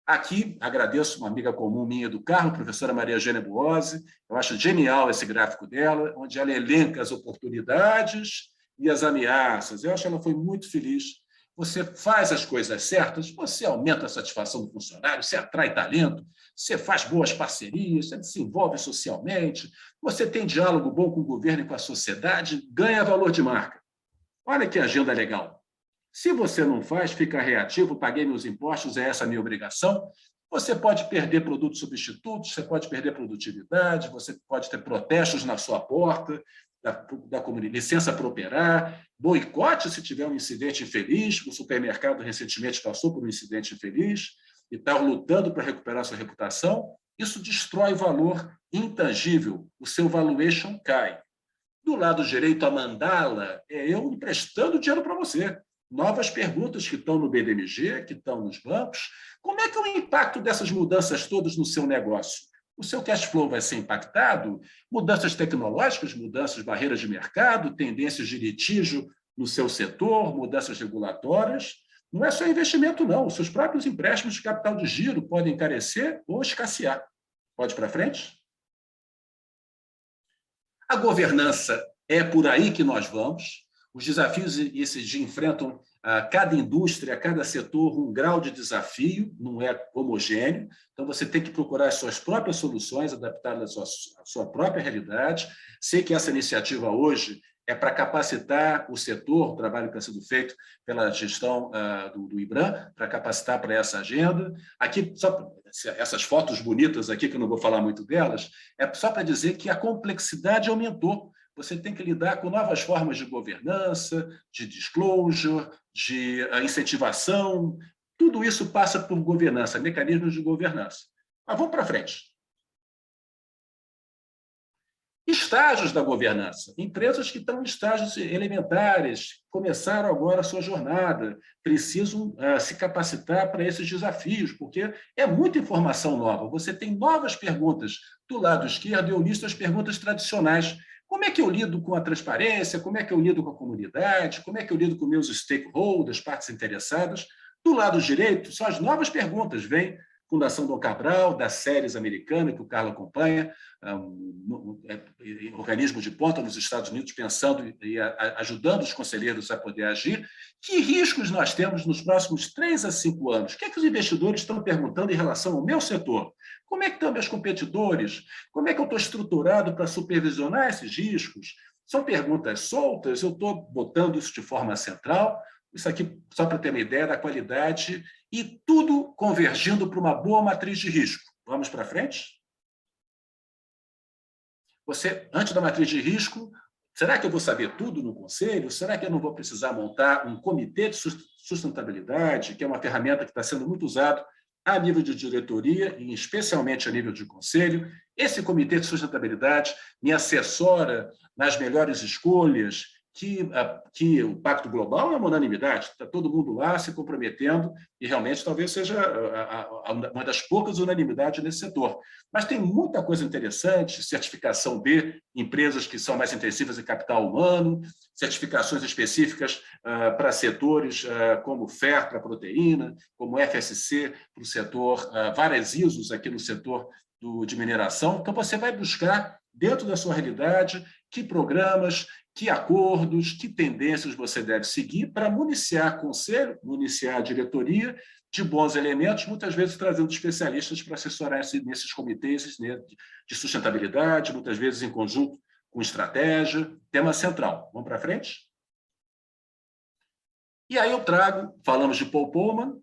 Aqui, agradeço uma amiga comum minha do Carmo, professora Maria Eugênia Buozzi. Eu acho genial esse gráfico dela, onde ela elenca as oportunidades e as ameaças. Eu acho que ela foi muito feliz. Você faz as coisas certas, você aumenta a satisfação do funcionário, você atrai talento, você faz boas parcerias, você se envolve socialmente, você tem diálogo bom com o governo e com a sociedade, ganha valor de marca. Olha que agenda legal. Se você não faz, fica reativo, paguei meus impostos, é essa a minha obrigação. Você pode perder produtos substitutos, você pode perder produtividade, você pode ter protestos na sua porta, da comunidade, licença para operar, boicote se tiver um incidente infeliz, o supermercado recentemente passou por um incidente infeliz, e está lutando para recuperar sua reputação, isso destrói valor intangível, o seu valuation cai. Do lado direito, a mandala é eu emprestando dinheiro para você. Novas perguntas que estão no BDMG, que estão nos bancos. Como é que é o impacto dessas mudanças todas no seu negócio? O seu cash flow vai ser impactado? Mudanças tecnológicas, mudanças de barreiras de mercado, tendências de litígio no seu setor, mudanças regulatórias. Não é só investimento, não. Os seus próprios empréstimos de capital de giro podem encarecer ou escassear. Pode ir para frente? A governança é por aí que nós vamos. Os desafios esses enfrentam cada indústria, cada setor, um grau de desafio, não é homogêneo. Então, você tem que procurar as suas próprias soluções, adaptadas à sua própria realidade. Sei que essa iniciativa hoje é para capacitar o setor, o trabalho que está sendo feito pela gestão do IBRAM, para capacitar para essa agenda. Aqui, só essas fotos bonitas aqui, que eu não vou falar muito delas, é só para dizer que a complexidade aumentou. Você tem que lidar com novas formas de governança, de disclosure, de incentivação. Tudo isso passa por governança, mecanismos de governança. Mas vamos para frente. Estágios da governança. Empresas que estão em estágios elementares, começaram agora a sua jornada, precisam se capacitar para esses desafios, porque é muita informação nova. Você tem novas perguntas do lado esquerdo, eu listo as perguntas tradicionais. Como é que eu lido com a transparência? Como é que eu lido com a comunidade? Como é que eu lido com meus stakeholders, partes interessadas? Do lado direito, são as novas perguntas. Vem Fundação Dom Cabral, da Séries americana, que o Carlos acompanha, organismo de ponta nos Estados Unidos, pensando e ajudando os conselheiros a poder agir. Que riscos nós temos nos próximos 3 a 5 anos? O que é que os investidores estão perguntando em relação ao meu setor? Como é que estão meus competidores? Como é que eu estou estruturado para supervisionar esses riscos? São perguntas soltas, eu estou botando isso de forma central. Isso aqui, só para ter uma ideia da qualidade, e tudo convergindo para uma boa matriz de risco. Vamos para frente? Você, antes da matriz de risco, será que eu vou saber tudo no conselho? Será que eu não vou precisar montar um comitê de sustentabilidade, que é uma ferramenta que está sendo muito usada a nível de diretoria, e especialmente a nível de conselho? Esse comitê de sustentabilidade me assessora nas melhores escolhas, que o Pacto Global é uma unanimidade, está todo mundo lá se comprometendo, e realmente talvez seja uma das poucas unanimidades nesse setor. Mas tem muita coisa interessante, certificação B, empresas que são mais intensivas em capital humano, certificações específicas para setores como FAIR para proteína, como FSC para o setor, várias ISOs aqui no setor de mineração. Então, você vai buscar, dentro da sua realidade, que programas, que acordos, que tendências você deve seguir para municiar conselho, municiar a diretoria de bons elementos, muitas vezes trazendo especialistas para assessorar nesses comitês de sustentabilidade, muitas vezes em conjunto com estratégia, tema central. Vamos para frente? E aí eu trago, falamos de Paul Polman,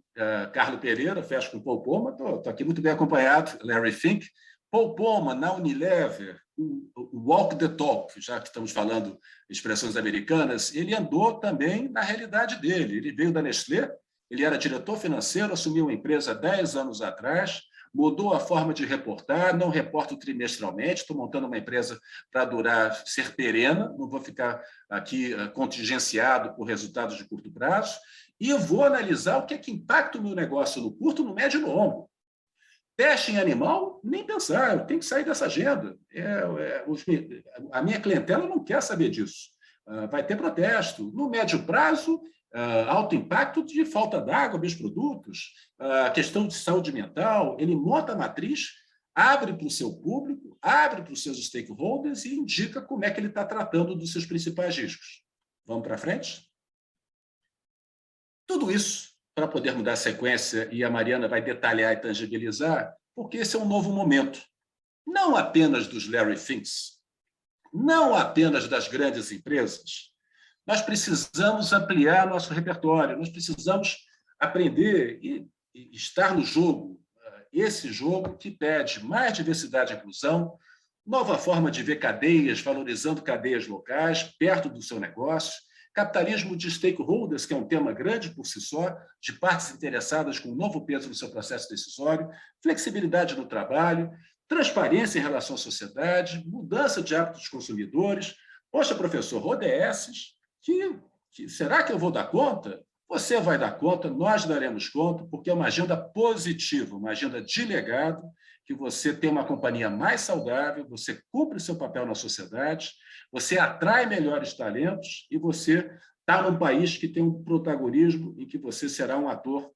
Carlos Pereira, fecho com Paul Polman, estou aqui muito bem acompanhado, Larry Fink. Paul Polman, na Unilever, o walk the talk, já que estamos falando de expressões americanas, ele andou também na realidade dele. Ele veio da Nestlé, ele era diretor financeiro, assumiu uma empresa 10 anos atrás, mudou a forma de reportar, não reporto trimestralmente, estou montando uma empresa para durar, ser perene, não vou ficar aqui contingenciado por resultados de curto prazo, e eu vou analisar o que é que impacta o meu negócio no curto, no médio e no longo. Teste em animal, nem pensar, eu tenho que sair dessa agenda. A minha clientela não quer saber disso. Vai ter protesto. No médio prazo, alto impacto de falta d'água, meus produtos, questão de saúde mental. Ele monta a matriz, abre para o seu público, abre para os seus stakeholders e indica como é que ele está tratando dos seus principais riscos. Vamos para frente? Tudo isso para poder mudar a sequência, e a Mariana vai detalhar e tangibilizar, porque esse é um novo momento. Não apenas dos Larry Finks, não apenas das grandes empresas. Nós precisamos ampliar nosso repertório, nós precisamos aprender e estar no jogo, esse jogo que pede mais diversidade e inclusão, nova forma de ver cadeias, valorizando cadeias locais, perto do seu negócio, Capitalismo de stakeholders, que é um tema grande por si só, de partes interessadas com um novo peso no seu processo decisório, flexibilidade no trabalho, transparência em relação à sociedade, mudança de hábitos dos consumidores. Poxa, professor, ODSs, será que eu vou dar conta? Você vai dar conta, nós daremos conta, porque é uma agenda positiva, uma agenda de legado, que você tem uma companhia mais saudável, você cumpre seu papel na sociedade, você atrai melhores talentos e você está num país que tem um protagonismo em que você será um ator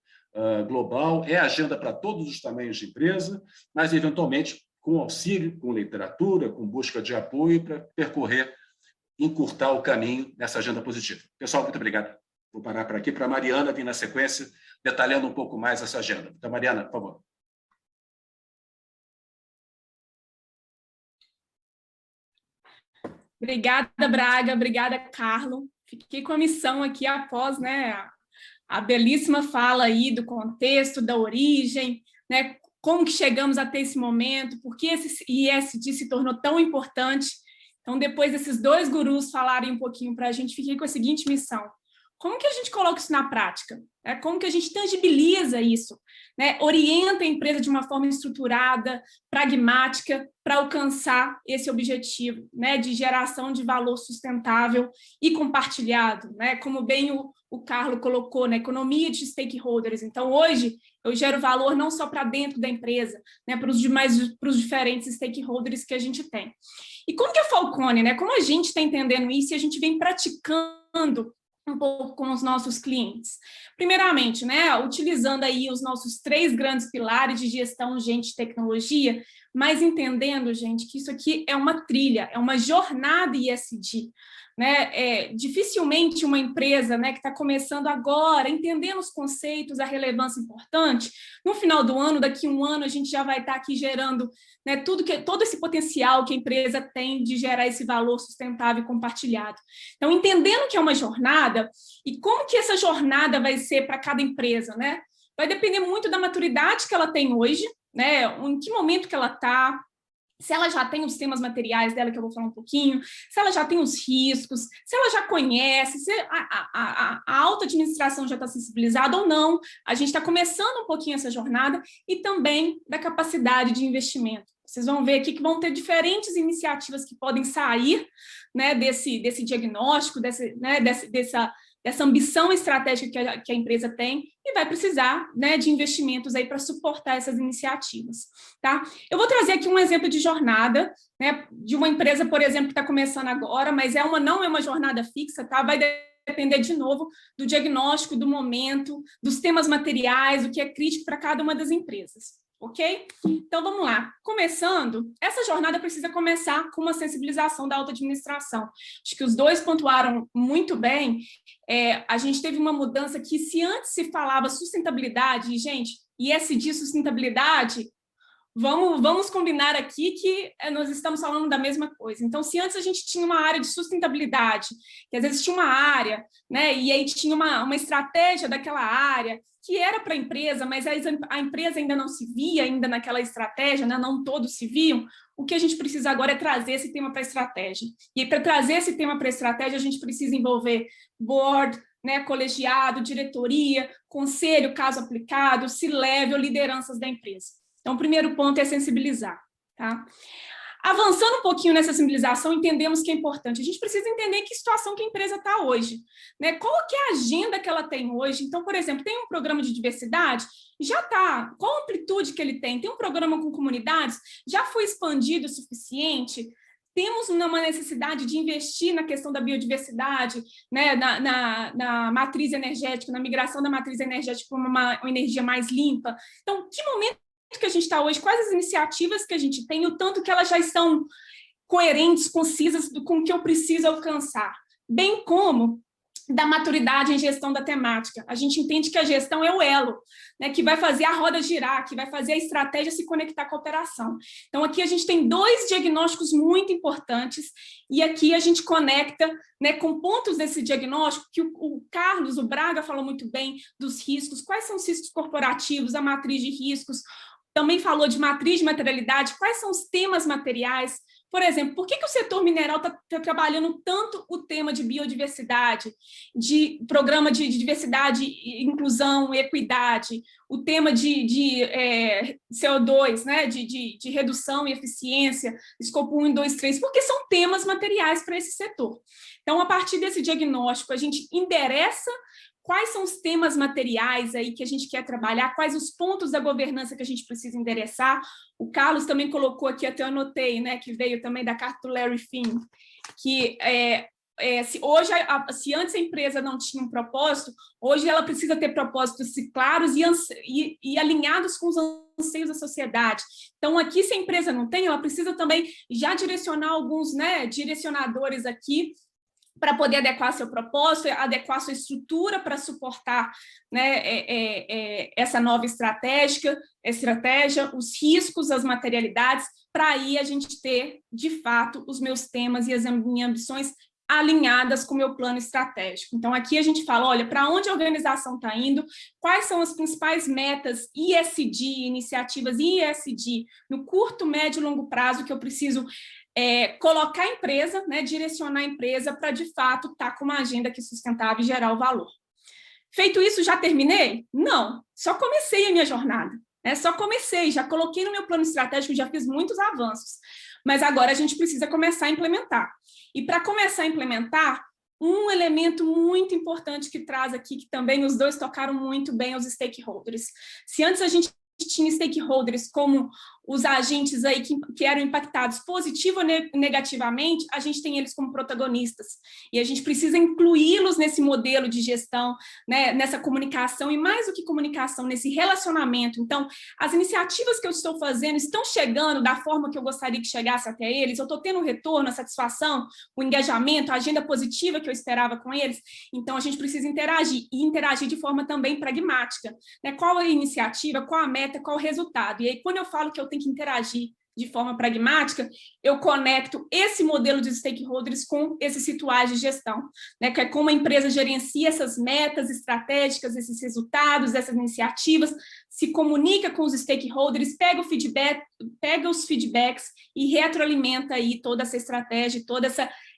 global. É agenda para todos os tamanhos de empresa, mas, eventualmente, com auxílio, com literatura, com busca de apoio para percorrer, encurtar o caminho nessa agenda positiva. Pessoal, muito obrigado. Vou parar por aqui para a Mariana vir na sequência, detalhando um pouco mais essa agenda. Então, Mariana, por favor. Obrigada, Braga. Obrigada, Carlo. Fiquei com a missão aqui após, né, a belíssima fala aí do contexto, da origem, né, como que chegamos até esse momento, por que esse ISD se tornou tão importante. Então, depois desses dois gurus falarem um pouquinho para a gente, fiquei com a seguinte missão. Como que a gente coloca isso na prática? Como que a gente tangibiliza isso? Orienta a empresa de uma forma estruturada, pragmática, para alcançar esse objetivo, de geração de valor sustentável e compartilhado, como bem o Carlo colocou, na economia de stakeholders. Então, hoje, eu gero valor não só para dentro da empresa, para os diferentes stakeholders que a gente tem. E como que a Falcone, como a gente está entendendo isso e a gente vem praticando um pouco com os nossos clientes? Primeiramente, utilizando aí os nossos 3 grandes pilares de gestão, gente e tecnologia, mas entendendo, gente, que isso aqui é uma trilha, é uma jornada ISD. Dificilmente uma empresa que está começando agora, entendendo os conceitos, a relevância importante, no final do ano, daqui a um ano, a gente já vai estar aqui gerando todo esse potencial que a empresa tem de gerar esse valor sustentável e compartilhado. Então, entendendo que é uma jornada, e como que essa jornada vai ser para cada empresa, vai depender muito da maturidade que ela tem hoje, em que momento que ela está, se ela já tem os temas materiais dela, que eu vou falar um pouquinho, se ela já tem os riscos, se ela já conhece, se a alta administração já está sensibilizada ou não. A gente está começando um pouquinho essa jornada, e também da capacidade de investimento. Vocês vão ver aqui que vão ter diferentes iniciativas que podem sair desse diagnóstico, dessa ambição estratégica que a empresa tem, e vai precisar de investimentos aí para suportar essas iniciativas. Tá? Eu vou trazer aqui um exemplo de jornada, de uma empresa, por exemplo, que está começando agora, mas não é uma jornada fixa, tá? Vai depender, de novo, do diagnóstico, do momento, dos temas materiais, o que é crítico para cada uma das empresas. Ok? Então, vamos lá. Começando, essa jornada precisa começar com uma sensibilização da alta administração. Acho que os dois pontuaram muito bem. A gente teve uma mudança que, se antes se falava sustentabilidade, gente, ISD sustentabilidade, vamos combinar aqui que nós estamos falando da mesma coisa. Então, se antes a gente tinha uma área de sustentabilidade, que às vezes tinha uma área, e aí tinha uma estratégia daquela área, que era para a empresa, mas a empresa ainda não se via ainda naquela estratégia, não todos se viam. O que a gente precisa agora é trazer esse tema para a estratégia. E para trazer esse tema para a estratégia, a gente precisa envolver board, colegiado, diretoria, conselho, caso aplicado, C-level, lideranças da empresa. Então, o primeiro ponto é sensibilizar. Tá? Avançando um pouquinho nessa sensibilização, entendemos que é importante. A gente precisa entender em que situação que a empresa está hoje. Qual que é a agenda que ela tem hoje? Então, por exemplo, tem um programa de diversidade? Já está. Qual a amplitude que ele tem? Tem um programa com comunidades? Já foi expandido o suficiente? Temos uma necessidade de investir na questão da biodiversidade, na matriz energética, na migração da matriz energética para uma energia mais limpa. Então, que momento que a gente está hoje, quais as iniciativas que a gente tem, o tanto que elas já estão coerentes, concisas com o que eu preciso alcançar, bem como da maturidade em gestão da temática. A gente entende que a gestão é o elo, que vai fazer a roda girar, que vai fazer a estratégia se conectar com a operação. Então, aqui a gente tem 2 diagnósticos muito importantes, e aqui a gente conecta com pontos desse diagnóstico, que o Carlos, o Braga falou muito bem dos riscos, quais são os riscos corporativos, a matriz de riscos, também falou de matriz de materialidade, quais são os temas materiais, Por exemplo, por que o setor mineral está trabalhando tanto o tema de biodiversidade, de programa de diversidade, inclusão, equidade, o tema de CO2, né, de redução e eficiência, escopo 1, 2, 3, porque são temas materiais para esse setor. Então, a partir desse diagnóstico, a gente endereça quais são os temas materiais aí que a gente quer trabalhar, quais os pontos da governança que a gente precisa endereçar. O Carlos também colocou aqui, até eu anotei, né, que veio também da carta do Larry Finn, que se antes a empresa não tinha um propósito, hoje ela precisa ter propósitos claros e alinhados com os anseios da sociedade. Então, aqui, se a empresa não tem, ela precisa também já direcionar alguns, né, direcionadores aqui, para poder adequar seu propósito, adequar sua estrutura para suportar, né, essa nova estratégia, os riscos, as materialidades, para aí a gente ter, de fato, os meus temas e as minhas ambições alinhadas com o meu plano estratégico. Então, aqui a gente fala, olha, para onde a organização está indo, quais são as principais metas ESG, iniciativas ESG, no curto, médio e longo prazo que eu preciso colocar a empresa, né, direcionar a empresa para, de fato, estar com uma agenda que é sustentável e gerar o valor. Feito isso, já terminei? Não, só comecei a minha jornada. Só comecei, já coloquei no meu plano estratégico, já fiz muitos avanços, mas agora a gente precisa começar a implementar. E para começar a implementar, um elemento muito importante que traz aqui, que também os dois tocaram muito bem, os stakeholders. Se antes a gente tinha stakeholders como os agentes aí que eram impactados positivo ou negativamente, a gente tem eles como protagonistas. E a gente precisa incluí-los nesse modelo de gestão, né, nessa comunicação, e mais do que comunicação, nesse relacionamento. Então, as iniciativas que eu estou fazendo estão chegando da forma que eu gostaria que chegasse até eles? Eu estou tendo um retorno, a satisfação, o engajamento, a agenda positiva que eu esperava com eles? Então, a gente precisa interagir, e interagir de forma também pragmática, né? Qual a iniciativa, qual a meta, qual o resultado? E aí, quando eu falo que eu tenho que interagir de forma pragmática, eu conecto esse modelo de stakeholders com esses rituais de gestão, né? Que é como a empresa gerencia essas metas estratégicas, esses resultados, essas iniciativas, se comunica com os stakeholders, pega os feedbacks e retroalimenta aí toda essa estratégia, toda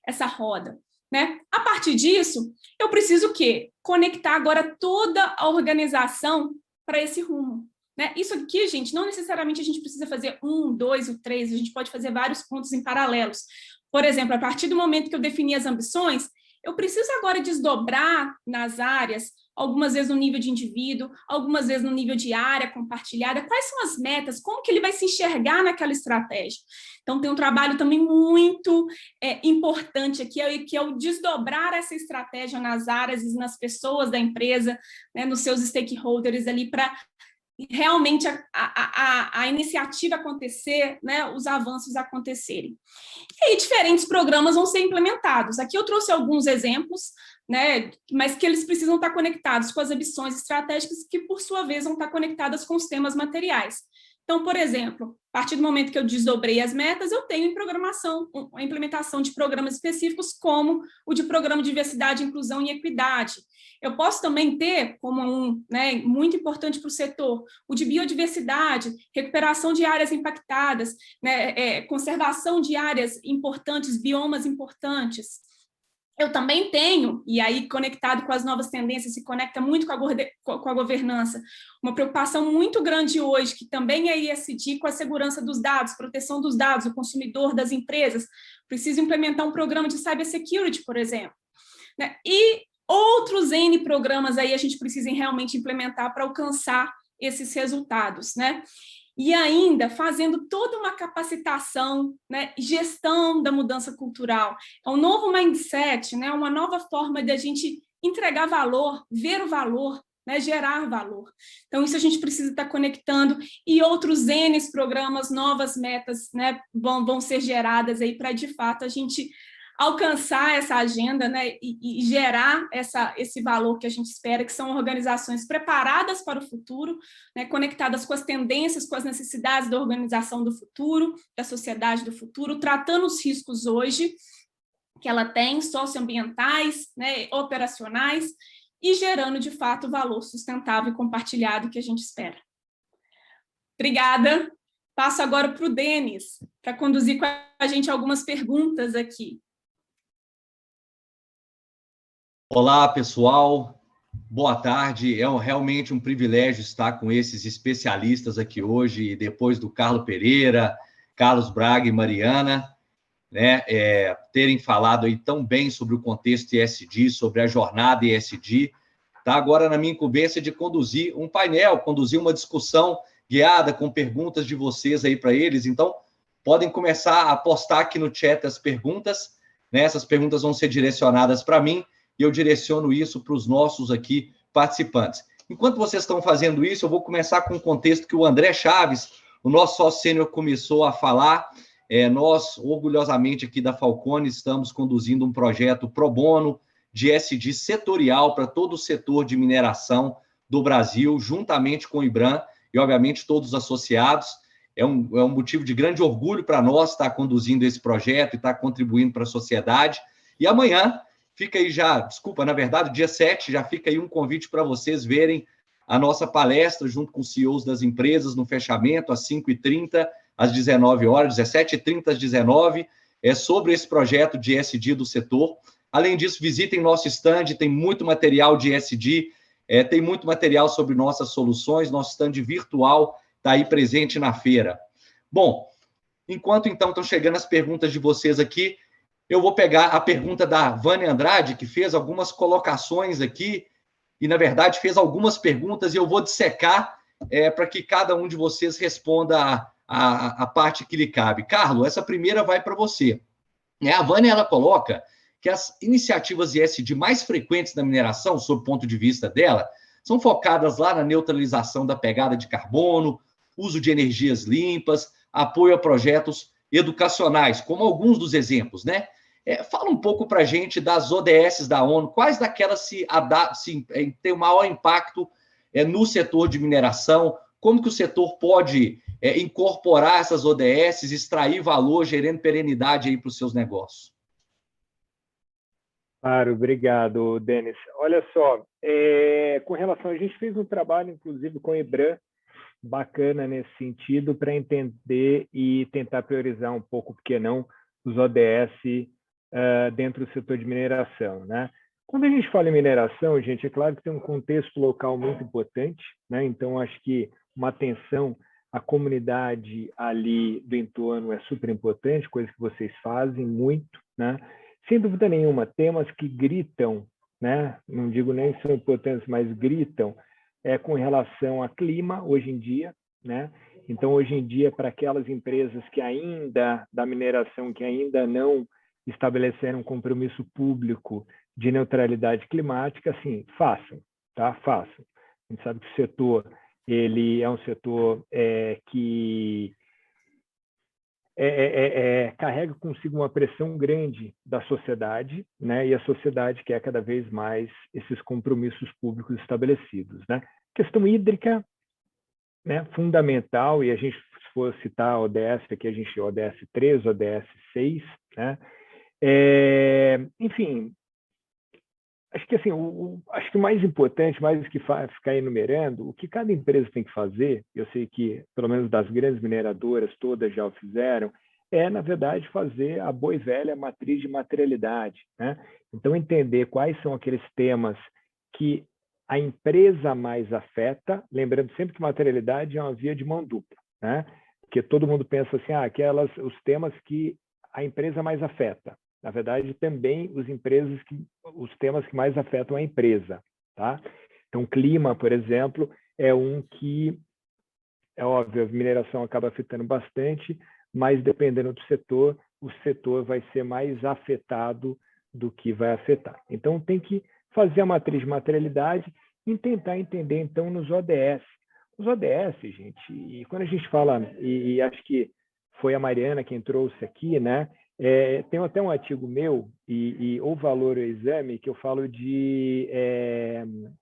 essa roda, né? A partir disso, eu preciso o quê? Conectar agora toda a organização para esse rumo. Né? Isso aqui, gente, não necessariamente a gente precisa fazer 1, 2 ou 3, a gente pode fazer vários pontos em paralelos. Por exemplo, a partir do momento que eu defini as ambições, eu preciso agora desdobrar nas áreas, algumas vezes no nível de indivíduo, algumas vezes no nível de área compartilhada, quais são as metas, como que ele vai se enxergar naquela estratégia. Então, tem um trabalho também muito importante aqui, que é o desdobrar essa estratégia nas áreas e nas pessoas da empresa, né, nos seus stakeholders ali, para realmente a iniciativa acontecer, né, os avanços acontecerem. E aí, diferentes programas vão ser implementados. Aqui eu trouxe alguns exemplos, né, mas que eles precisam estar conectados com as ambições estratégicas, que, por sua vez, vão estar conectadas com os temas materiais. Então, por exemplo, a partir do momento que eu desdobrei as metas, eu tenho em programação a implementação de programas específicos, como o de Programa de Diversidade, Inclusão e Equidade. Eu posso também ter, como né, muito importante para o setor, o de biodiversidade, recuperação de áreas impactadas, né, conservação de áreas importantes, biomas importantes. Eu também tenho, e aí conectado com as novas tendências, se conecta muito com a governança, uma preocupação muito grande hoje, que também é ESG, com a segurança dos dados, proteção dos dados, o consumidor, das empresas. Preciso implementar um programa de cybersecurity, por exemplo. Né? E outros N programas aí a gente precisa realmente implementar para alcançar esses resultados, né? E ainda fazendo toda uma capacitação, né, gestão da mudança cultural. É um novo mindset, né, uma nova forma de a gente entregar valor, ver o valor, né, gerar valor. Então, isso a gente precisa estar conectando, e outros N programas, novas metas, né, vão ser geradas aí para, de fato, a gente alcançar essa agenda, né, e gerar esse valor que a gente espera, que são organizações preparadas para o futuro, né, conectadas com as tendências, com as necessidades da organização do futuro, da sociedade do futuro, tratando os riscos hoje que ela tem, socioambientais, né, operacionais, e gerando, de fato, o valor sustentável e compartilhado que a gente espera. Obrigada. passo agora para o Denis, para conduzir com a gente algumas perguntas aqui. Olá, pessoal. Boa tarde. É realmente um privilégio estar com esses especialistas aqui hoje, depois do Carlos Pereira, Carlos Braga e Mariana, né, terem falado aí tão bem sobre o contexto ESG, sobre a jornada ESG. Está agora na minha incumbência de conduzir um painel, conduzir uma discussão guiada com perguntas de vocês aí para eles. Então, podem começar a postar aqui no chat as perguntas, né? Essas perguntas vão ser direcionadas para mim e eu direciono isso para os nossos aqui participantes. Enquanto vocês estão fazendo isso, eu vou começar com o contexto que o André Chaves, o nosso sócio sênior, começou a falar. Nós, orgulhosamente aqui da Falcone, estamos conduzindo um projeto pro bono de ESG setorial para todo o setor de mineração do Brasil, juntamente com o IBRAM e, obviamente, todos os associados. É um motivo de grande orgulho para nós estar conduzindo esse projeto e estar contribuindo para a sociedade. E amanhã, fica aí já, desculpa, na verdade, dia 7, já fica aí um convite para vocês verem a nossa palestra junto com os CEOs das empresas no fechamento, às 5h30, às 19 horas, 17h30 às 19h, sobre esse projeto de ESG do setor. Além disso, visitem nosso stand, tem muito material de ESG, tem muito material sobre nossas soluções, nosso stand virtual está aí presente na feira. Bom, enquanto então estão chegando as perguntas de vocês aqui, eu vou pegar a pergunta da Vânia Andrade, que fez algumas colocações aqui, e, na verdade, fez algumas perguntas, e eu vou dissecar para que cada um de vocês responda a parte que lhe cabe. Carlos, essa primeira vai para você. A Vânia, ela coloca que as iniciativas ESG mais frequentes na mineração, sob o ponto de vista dela, são focadas lá na neutralização da pegada de carbono, uso de energias limpas, apoio a projetos educacionais, como alguns dos exemplos, né? Fala um pouco para a gente das ODS da ONU, quais daquelas têm o maior impacto no setor de mineração, como que o setor pode incorporar essas ODS, extrair valor, gerando perenidade aí para os seus negócios. Claro, obrigado, Denis. Olha só, com relação, a gente fez um trabalho, inclusive, com o IBRAM, bacana nesse sentido, para entender e tentar priorizar um pouco, por que não, os ODS dentro do setor de mineração, né? Quando a gente fala em mineração, gente, é claro que tem um contexto local muito importante, né? Então, acho que uma atenção à comunidade ali do entorno é super importante, coisa que vocês fazem muito, né? Sem dúvida nenhuma, temas que gritam, né? Não digo nem que são importantes, mas gritam, com relação a clima, hoje em dia, né? Então, hoje em dia, para aquelas empresas que ainda, da mineração, que ainda não estabeleceram um compromisso público de neutralidade climática, assim, façam, tá? Façam. A gente sabe que o setor, ele é um setor que carrega consigo uma pressão grande da sociedade, né? E a sociedade quer cada vez mais esses compromissos públicos estabelecidos, né? Questão hídrica, né? Fundamental, e a gente, se for citar a ODS, aqui a gente ODS 3, ODS 6, né? Enfim, acho que assim, acho que o mais importante, mais do que ficar enumerando, o que cada empresa tem que fazer, eu sei que, pelo menos das grandes mineradoras, todas já o fizeram, na verdade, fazer a boa e velha matriz de materialidade, né? Então, entender quais são aqueles temas que a empresa mais afeta, lembrando sempre que materialidade é uma via de mão dupla, né? Porque todo mundo pensa assim, os temas que a empresa mais afeta. Na verdade, também os temas que mais afetam a empresa, tá? Então, clima, por exemplo, é um que, é óbvio, a mineração acaba afetando bastante, mas dependendo do setor, o setor vai ser mais afetado do que vai afetar. Então, tem que fazer a matriz de materialidade e tentar entender, então, nos ODS. Os ODS, gente, e quando a gente fala, e acho que foi a Mariana quem trouxe aqui, né? Tem até um artigo meu, e o valor ao exame, que eu falo de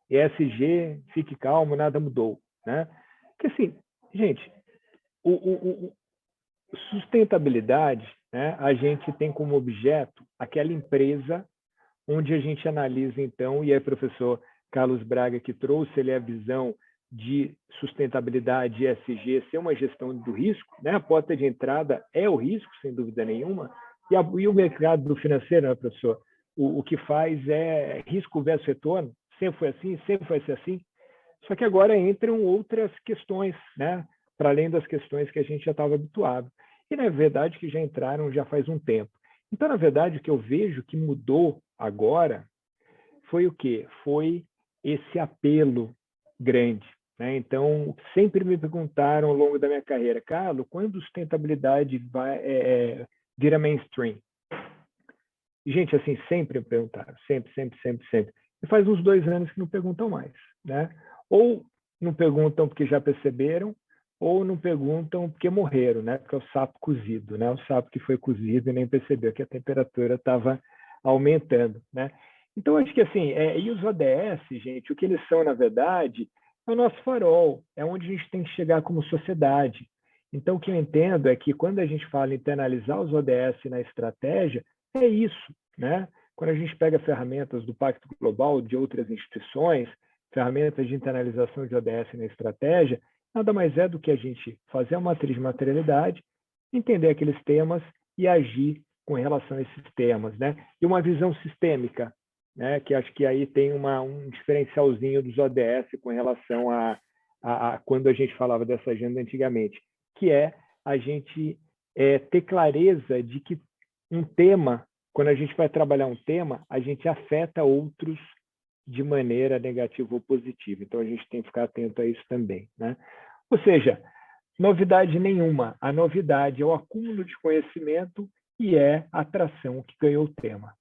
ESG, fique calmo, nada mudou, né? Porque assim, gente, sustentabilidade, né, a gente tem como objeto aquela empresa onde a gente analisa, então, e aí o professor Carlos Braga que trouxe a visão de sustentabilidade ESG ser uma gestão do risco, né? A porta de entrada é o risco, sem dúvida nenhuma, e o mercado do financeiro, né, professor? O que faz é risco versus retorno, sempre foi assim, sempre vai ser assim, só que agora entram outras questões, né? Para além das questões que a gente já estava habituado. E, na verdade, que já entraram já faz um tempo. Então, na verdade, o que eu vejo que mudou agora foi o quê? Foi esse apelo grande, né? Então, sempre me perguntaram ao longo da minha carreira, Carlos, quando sustentabilidade vira mainstream? E, gente, assim, sempre me perguntaram, sempre. E faz uns 2 anos que não perguntam mais, né? Ou não perguntam porque já perceberam, ou não perguntam porque morreram, né? Porque é o sapo cozido, né? O sapo que foi cozido e nem percebeu que a temperatura estava aumentando, né? Então, acho que assim, e os ODS, gente, o que eles são, na verdade, é o nosso farol, é onde a gente tem que chegar como sociedade. Então, o que eu entendo é que quando a gente fala em internalizar os ODS na estratégia, é isso, né? Quando a gente pega ferramentas do Pacto Global, de outras instituições, ferramentas de internalização de ODS na estratégia, nada mais é do que a gente fazer uma matriz de materialidade, entender aqueles temas e agir com relação a esses temas, né? E uma visão sistêmica, né? Que acho que aí tem um diferencialzinho dos ODS com relação a quando a gente falava dessa agenda antigamente, que é a gente ter clareza de que um tema, quando a gente vai trabalhar um tema, a gente afeta outros de maneira negativa ou positiva. Então, a gente tem que ficar atento a isso também, né? Ou seja, novidade nenhuma. A novidade é o acúmulo de conhecimento e é a atração que ganhou o tema.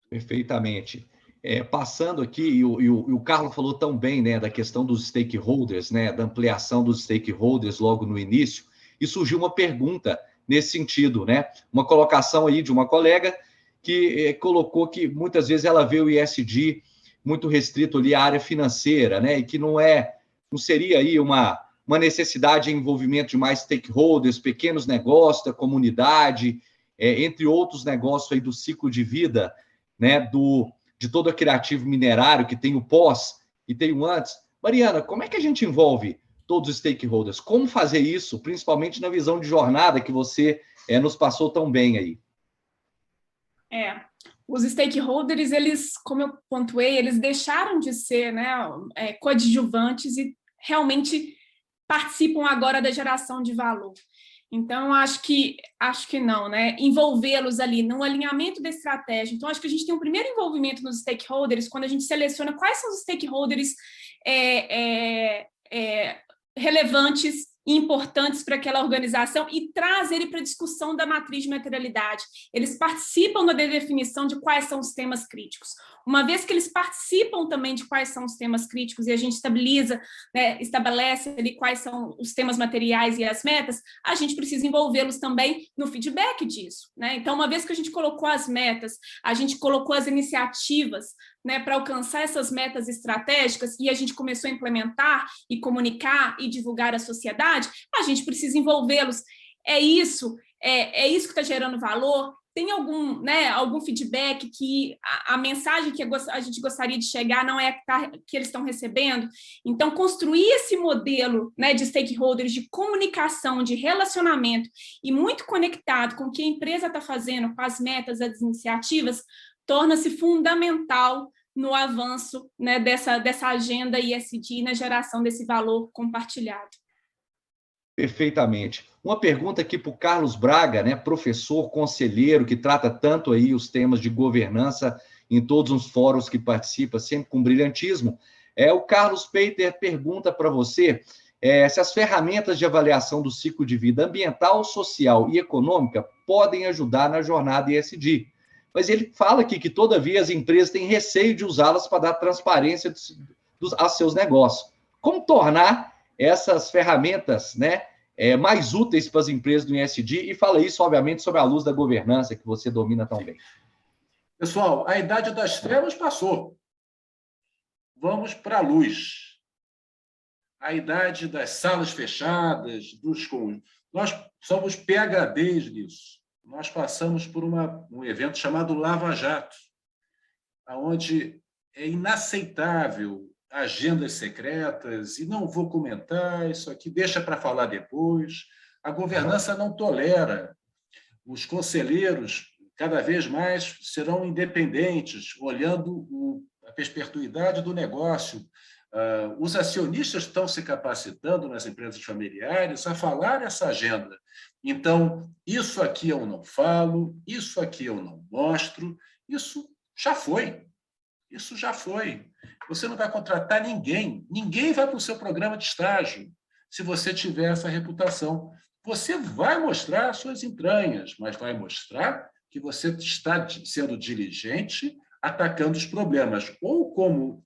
Perfeitamente. Passando aqui, e o Carlos falou tão bem, né, da questão dos stakeholders, né, da ampliação dos stakeholders logo no início, e surgiu uma pergunta nesse sentido, né? Uma colocação aí de uma colega que colocou que muitas vezes ela vê o ESG muito restrito ali à área financeira, né? E que não seria aí uma necessidade de envolvimento de mais stakeholders, pequenos negócios da comunidade, entre outros negócios aí do ciclo de vida, né? De todo aquele ativo minerário que tem o pós e tem o antes. Mariana, como é que a gente envolve todos os stakeholders? Como fazer isso, principalmente na visão de jornada que você nos passou tão bem aí? Os stakeholders, eles, como eu pontuei, eles deixaram de ser, né, coadjuvantes e realmente participam agora da geração de valor. Então, acho que não, né? Envolvê-los ali no alinhamento da estratégia. Então, acho que a gente tem um primeiro envolvimento nos stakeholders quando a gente seleciona quais são os stakeholders relevantes e importantes para aquela organização e traz ele para a discussão da matriz de materialidade. Eles participam da definição de quais são os temas críticos. Uma vez que eles participam também de quais são os temas críticos e a gente estabelece ali quais são os temas materiais e as metas, a gente precisa envolvê-los também no feedback disso, né? Então, uma vez que a gente colocou as metas, a gente colocou as iniciativas, né, para alcançar essas metas estratégicas e a gente começou a implementar e comunicar e divulgar à sociedade, a gente precisa envolvê-los. É isso que está gerando valor? Tem algum feedback que a mensagem que a gente gostaria de chegar não é que eles estão recebendo? Então, construir esse modelo, né, de stakeholders, de comunicação, de relacionamento e muito conectado com o que a empresa está fazendo, com as metas, as iniciativas, torna-se fundamental no avanço, né, dessa agenda ESG, na geração desse valor compartilhado. Perfeitamente. Uma pergunta aqui para o Carlos Braga, né, professor, conselheiro, que trata tanto aí os temas de governança em todos os fóruns que participa, sempre com brilhantismo. O Carlos Peiter pergunta para você se as ferramentas de avaliação do ciclo de vida ambiental, social e econômica podem ajudar na jornada ESG. Mas ele fala aqui que, todavia, as empresas têm receio de usá-las para dar transparência aos seus negócios. Como tornar essas ferramentas, né, mais úteis para as empresas do ESG? E fala isso, obviamente, sobre a luz da governança, que você domina tão bem. Pessoal, a idade das trevas passou. Vamos para a luz. A idade das salas fechadas, dos conjuntos. Nós somos PhDs nisso. Nós passamos por um evento chamado Lava Jato, onde é inaceitável agendas secretas e não vou comentar, isso aqui deixa para falar depois. A governança não tolera. Os conselheiros, cada vez mais, serão independentes, olhando a perpetuidade do negócio. Os acionistas estão se capacitando nas empresas familiares a falar essa agenda. Então, isso aqui eu não falo, isso aqui eu não mostro, isso já foi. Isso já foi. Você não vai contratar ninguém. Ninguém vai para o seu programa de estágio se você tiver essa reputação. Você vai mostrar as suas entranhas, mas vai mostrar que você está sendo diligente, atacando os problemas, ou como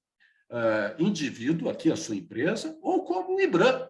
indivíduo, aqui a sua empresa, ou como IBRAM.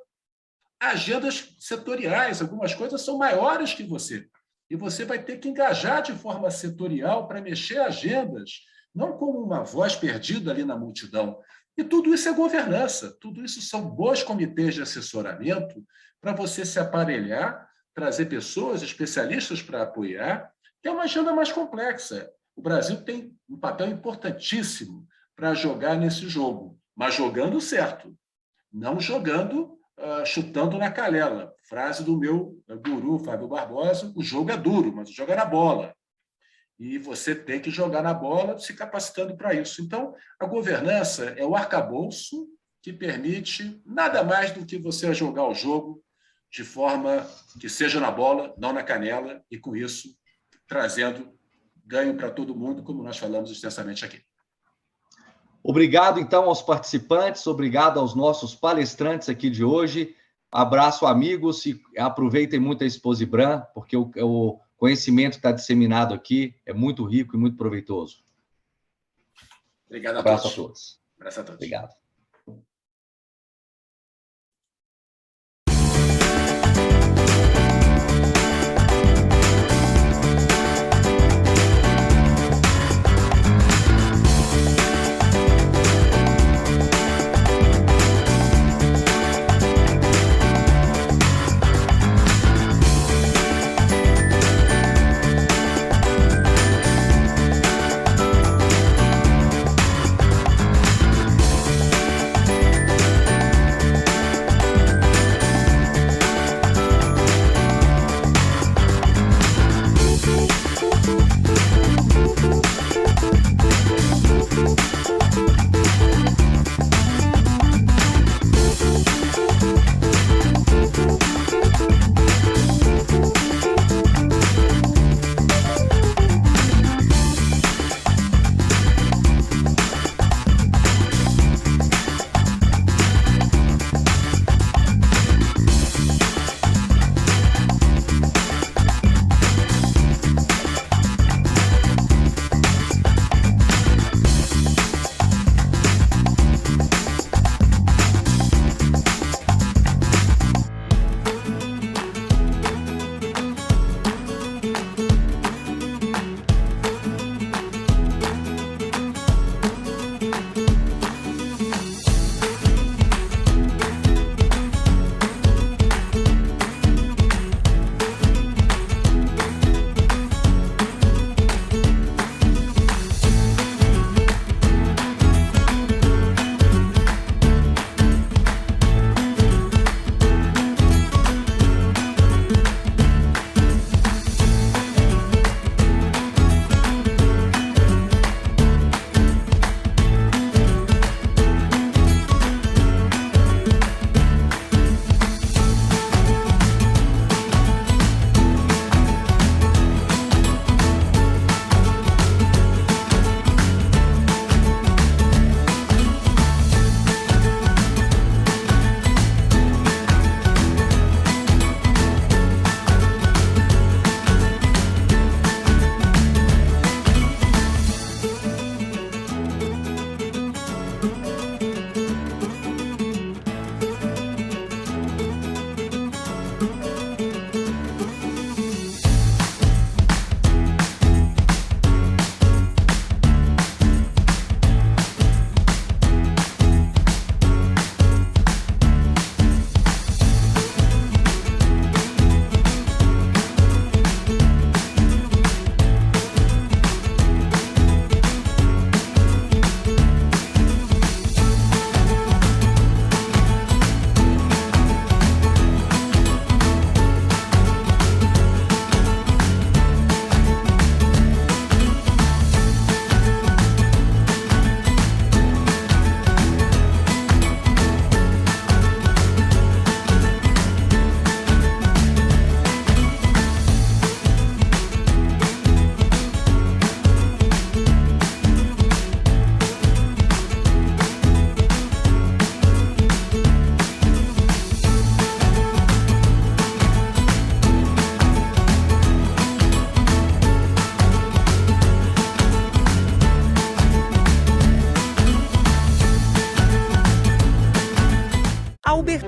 Agendas setoriais, algumas coisas são maiores que você. E você vai ter que engajar de forma setorial para mexer agendas, não como uma voz perdida ali na multidão. E tudo isso é governança, tudo isso são bons comitês de assessoramento para você se aparelhar, trazer pessoas, especialistas para apoiar, que é uma agenda mais complexa. O Brasil tem um papel importantíssimo para jogar nesse jogo, mas jogando certo, não jogando, chutando na calela. Frase do meu guru, Fábio Barbosa, o jogo é duro, mas o jogo é na bola. E você tem que jogar na bola se capacitando para isso. Então, a governança é o arcabouço que permite nada mais do que você jogar o jogo de forma que seja na bola, não na canela, e com isso trazendo ganho para todo mundo, como nós falamos extensamente aqui. Obrigado, então, aos participantes, obrigado aos nossos palestrantes aqui de hoje. Abraço, amigos, e aproveitem muito a Expo Zibram, porque o conhecimento que está disseminado aqui é muito rico e muito proveitoso. Obrigado a Abraço todos. a todos. Abraço a todos. Obrigado.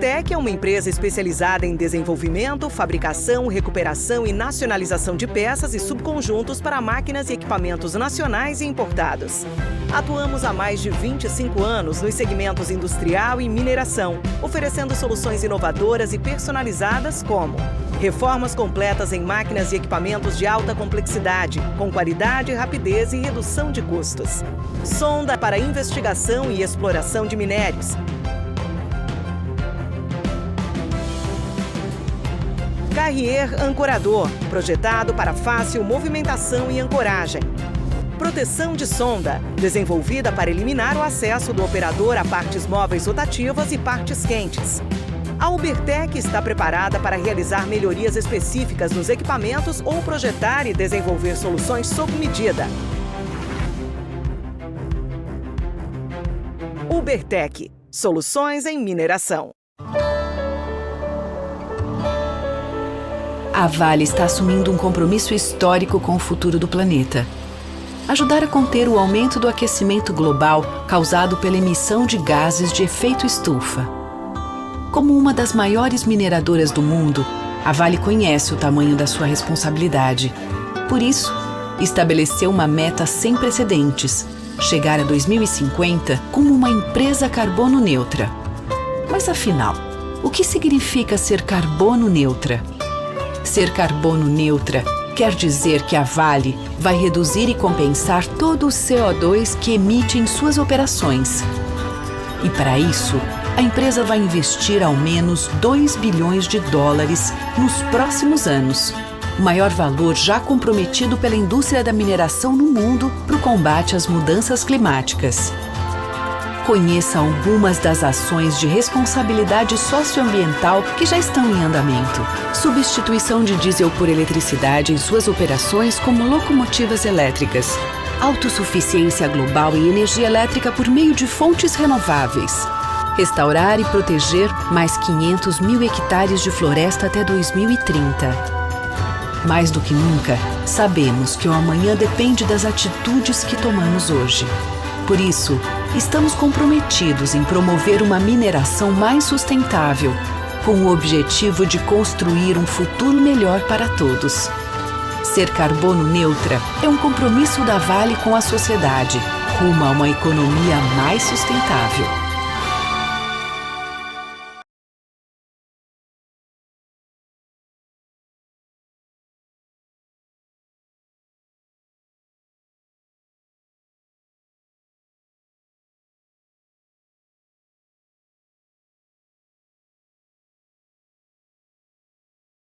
Ubertec é uma empresa especializada em desenvolvimento, fabricação, recuperação e nacionalização de peças e subconjuntos para máquinas e equipamentos nacionais e importados. Atuamos há mais de 25 anos nos segmentos industrial e mineração, oferecendo soluções inovadoras e personalizadas como reformas completas em máquinas e equipamentos de alta complexidade, com qualidade, rapidez e redução de custos. Sonda para investigação e exploração de minérios. Carrier ancorador, projetado para fácil movimentação e ancoragem. Proteção de sonda, desenvolvida para eliminar o acesso do operador a partes móveis rotativas e partes quentes. A Ubertec está preparada para realizar melhorias específicas nos equipamentos ou projetar e desenvolver soluções sob medida. Ubertec, soluções em mineração. A Vale está assumindo um compromisso histórico com o futuro do planeta. Ajudar a conter o aumento do aquecimento global causado pela emissão de gases de efeito estufa. Como uma das maiores mineradoras do mundo, a Vale conhece o tamanho da sua responsabilidade. Por isso, estabeleceu uma meta sem precedentes: chegar a 2050 como uma empresa carbono neutra. Mas afinal, o que significa ser carbono neutra? Ser carbono neutra quer dizer que a Vale vai reduzir e compensar todo o CO2 que emite em suas operações. E para isso, a empresa vai investir ao menos $2 bilhões nos próximos anos, o maior valor já comprometido pela indústria da mineração no mundo para o combate às mudanças climáticas. Conheça algumas das ações de responsabilidade socioambiental que já estão em andamento. Substituição de diesel por eletricidade em suas operações como locomotivas elétricas. Autossuficiência global em energia elétrica por meio de fontes renováveis. Restaurar e proteger mais 500 mil hectares de floresta até 2030. Mais do que nunca, sabemos que o amanhã depende das atitudes que tomamos hoje. Por isso, estamos comprometidos em promover uma mineração mais sustentável, com o objetivo de construir um futuro melhor para todos. Ser carbono neutra é um compromisso da Vale com a sociedade, rumo a uma economia mais sustentável.